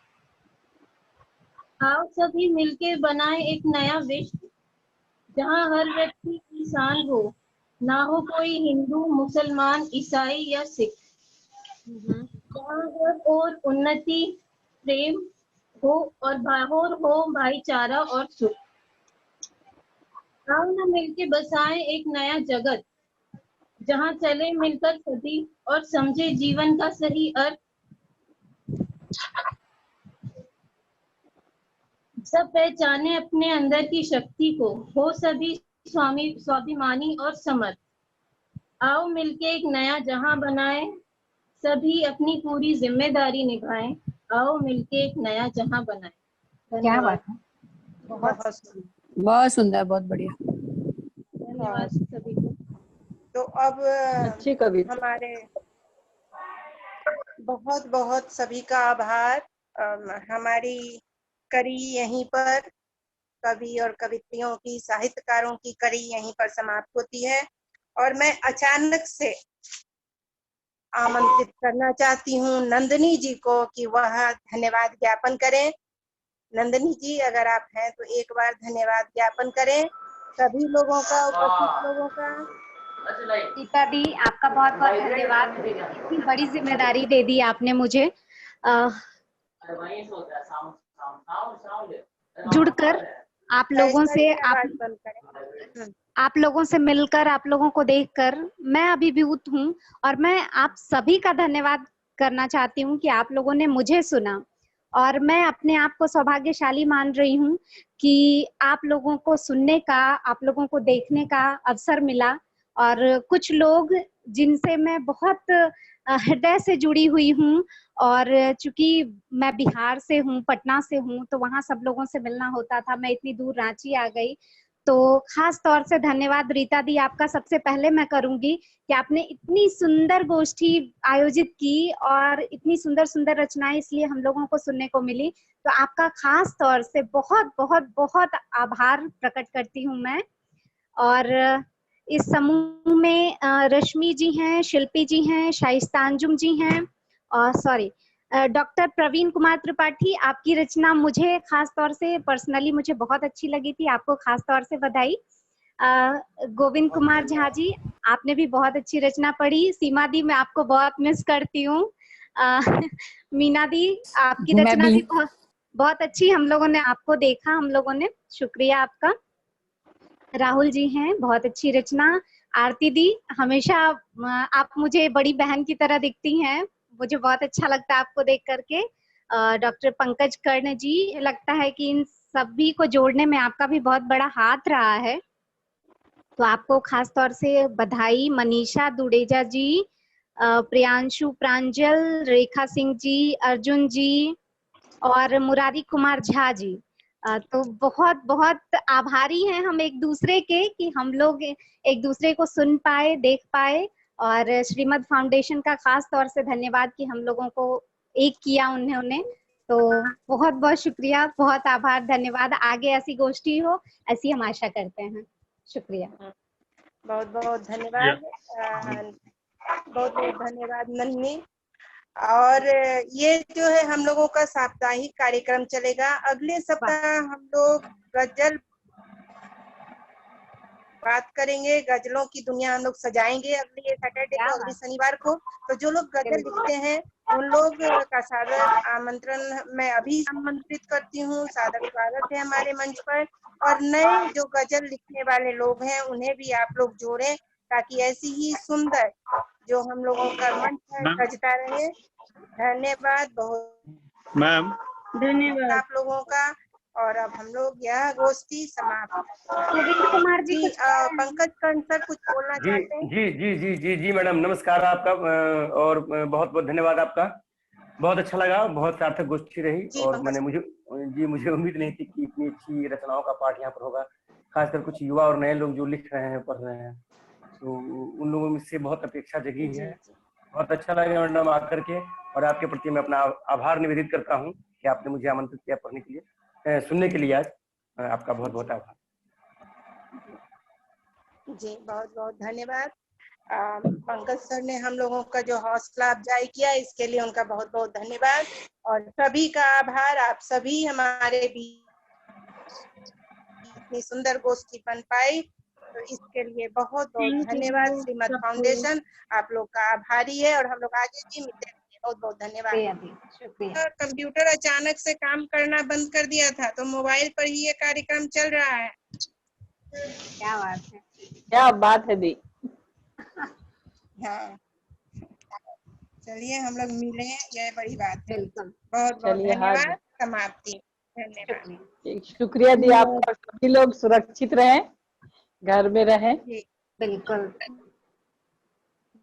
Speaker 13: आओ सभी मिलके बनाएं एक नया विश्व, जहां हर व्यक्ति इंसान हो, ना हो कोई हिंदू, मुसलमान, ईसाई या सिख। जहां हर ओर उन्नति, प्रेम हो और हो भाईचारा और सुख। आओ ना मिलके बसाएं एक नया जगत, जहां चले मिलकर सभी और समझे जीवन का सही अर्थ। सब पहचाने अपने अंदर की शक्ति को, हो सभी स्वाभिमानी और समर्थ। आओ मिलके एक नया जहां बनाएं, सभी अपनी पूरी जिम्मेदारी निभाएं। आओ मिलके एक नया जहां बनाएं।
Speaker 2: क्या बात है।
Speaker 8: बहुत सुंदर, बहुत बढ़िया।
Speaker 13: धन्यवाद सभी को।
Speaker 1: तो अब
Speaker 18: अच्छी कविता।
Speaker 1: हमारे बहुत बहुत सभी का आभार। हमारी कड़ी यहीं पर, कवि और कवित्रियों की, साहित्यकारों की कड़ी यहीं पर समाप्त होती है। और मैं अचानक से आमंत्रित करना चाहती हूँ नंदिनी जी को कि वह धन्यवाद ज्ञापन करें। नंदिनी जी अगर आप हैं तो एक बार धन्यवाद ज्ञापन करें सभी लोगों का, उपस्थित लोगों का।
Speaker 3: रीता दी, आपका बहुत बहुत धन्यवाद। इतनी बड़ी जिम्मेदारी दे दी आपने मुझे। जुड़कर आप लोगों से मिलकर, आप लोगों को देखकर मैं अभिभूत हूँ। और मैं आप सभी का धन्यवाद करना चाहती हूँ कि आप लोगों ने मुझे सुना। और मैं अपने आप को सौभाग्यशाली मान रही हूँ कि आप लोगों को सुनने का, आप लोगों को देखने का अवसर मिला। और कुछ लोग जिनसे मैं बहुत हृदय से जुड़ी हुई हूँ, और चूंकि मैं बिहार से हूँ, पटना से हूँ, तो वहाँ सब लोगों से मिलना होता था। मैं इतनी दूर रांची आ गई, तो खास तौर से धन्यवाद रीता दी आपका सबसे पहले मैं करूंगी कि आपने इतनी सुंदर गोष्ठी आयोजित की और इतनी सुंदर सुंदर रचनाएं इसलिए हम लोगों को सुनने को मिली। तो आपका खास तौर से बहुत बहुत बहुत आभार प्रकट करती हूँ मैं। और इस समूह में रश्मि जी हैं, शिल्पी जी हैं, शाइस्ता अंजुम जी हैं, और डॉक्टर प्रवीण कुमार त्रिपाठी, आपकी रचना मुझे खास तौर से पर्सनली मुझे बहुत अच्छी लगी थी, आपको खास तौर से बधाई। गोविंद कुमार झा जी, आपने भी बहुत अच्छी रचना पढ़ी। सीमा दी, मैं आपको बहुत मिस करती हूँ। मीना दी, आपकी रचना भी बहुत अच्छी, हम लोगों ने आपको देखा, हम लोगों ने, शुक्रिया आपका। राहुल जी हैं, बहुत अच्छी रचना। आरती दी, हमेशा आप मुझे बड़ी बहन की तरह दिखती हैं, मुझे बहुत अच्छा लगता है आपको देख करके। डॉक्टर पंकज कर्ण जी, लगता है कि इन सभी को जोड़ने में आपका भी बहुत बड़ा हाथ रहा है, तो आपको खास तौर से बधाई। मनीषा दुडेजा जी, प्रियांशु प्रांजल, रेखा सिंह जी, अर्जुन जी और मुरारी कुमार झा जी। तो बहुत बहुत आभारी हैं हम एक दूसरे के कि हम लोग एक दूसरे को सुन पाए, देख पाए। और श्रीमद फाउंडेशन का खास तौर से धन्यवाद कि हम लोगों को एक किया उन्होंने। तो बहुत बहुत शुक्रिया, बहुत आभार, धन्यवाद। आगे ऐसी गोष्ठी हो ऐसी हम आशा करते हैं। शुक्रिया।
Speaker 1: बहुत बहुत धन्यवाद, बहुत बहुत धन्यवाद नन्ही। और ये जो है हम लोगों का साप्ताहिक कार्यक्रम चलेगा। अगले सप्ताह हम लोग गजल बात करेंगे, गजलों की दुनिया हम लोग सजाएंगे अगले सैटरडे को, अगले शनिवार को। तो जो लोग गजल लिखते हैं उन लोग का सादर आमंत्रण मैं अभी आमंत्रित करती हूँ। सादर स्वागत है हमारे मंच पर। और नए जो गजल लिखने वाले लोग हैं उन्हें भी आप लोग जोड़ें, ताकि ऐसी ही सुंदर जो हम लोगों का मंच है सजता रहे। धन्यवाद बहुत
Speaker 5: मैम,
Speaker 1: धन्यवाद आप लोगों का। और अब हम लोग यह गोष्ठी समाप्त।
Speaker 3: कुमार जी
Speaker 1: पंकज सर कुछ बोलना चाहते हैं?
Speaker 9: जी जी जी जी जी मैडम, नमस्कार आपका और बहुत बहुत धन्यवाद आपका। बहुत अच्छा लगा, बहुत सार्थक गोष्ठी रही। और मुझे उम्मीद नहीं थी कि इतनी अच्छी रचनाओं का पाठ यहाँ पर होगा। खासकर कुछ युवा और नए लोग जो लिख रहे हैं, पढ़ रहे हैं, तो उन लोगों से बहुत अपेक्षा जगी है। बहुत अच्छा लगा मैडम आकर के। और आपके प्रति मैं अपना आभार निवेदित करता हूँ कि आपने मुझे आमंत्रित किया पढ़ने के लिए, सुनने के लिए। आज आपका बहुत बहुत आभार।
Speaker 1: जी बहुत बहुत धन्यवाद। पंकज सर ने हम लोगों का जो हौसला अफजाई किया, इसके लिए उनका बहुत बहुत धन्यवाद। और सभी का आभार। आप सभी हमारे बीच इतनी सुंदर गोष्ठी बन पाई, तो इसके लिए बहुत बहुत धन्यवाद। श्रीमद फाउंडेशन आप लोग का आभारी है और हम लोग आगे भी मिलते रहेंगे। बहुत बहुत धन्यवाद।
Speaker 3: शुक्रिया।
Speaker 1: कंप्यूटर अचानक से काम करना बंद कर दिया था, तो मोबाइल पर ही ये कार्यक्रम चल रहा है।
Speaker 3: क्या बात है,
Speaker 18: क्या बात है दी।
Speaker 1: हाँ, चलिए हम लोग मिले, यह बड़ी बात है।
Speaker 3: बिल्कुल।
Speaker 1: बहुत बहुत
Speaker 18: चलिए,
Speaker 1: धन्यवाद। समाप्ति। धन्यवाद।
Speaker 18: शुक्रिया दी आपका। सभी लोग सुरक्षित रहें, घर में रहें।
Speaker 3: बिल्कुल।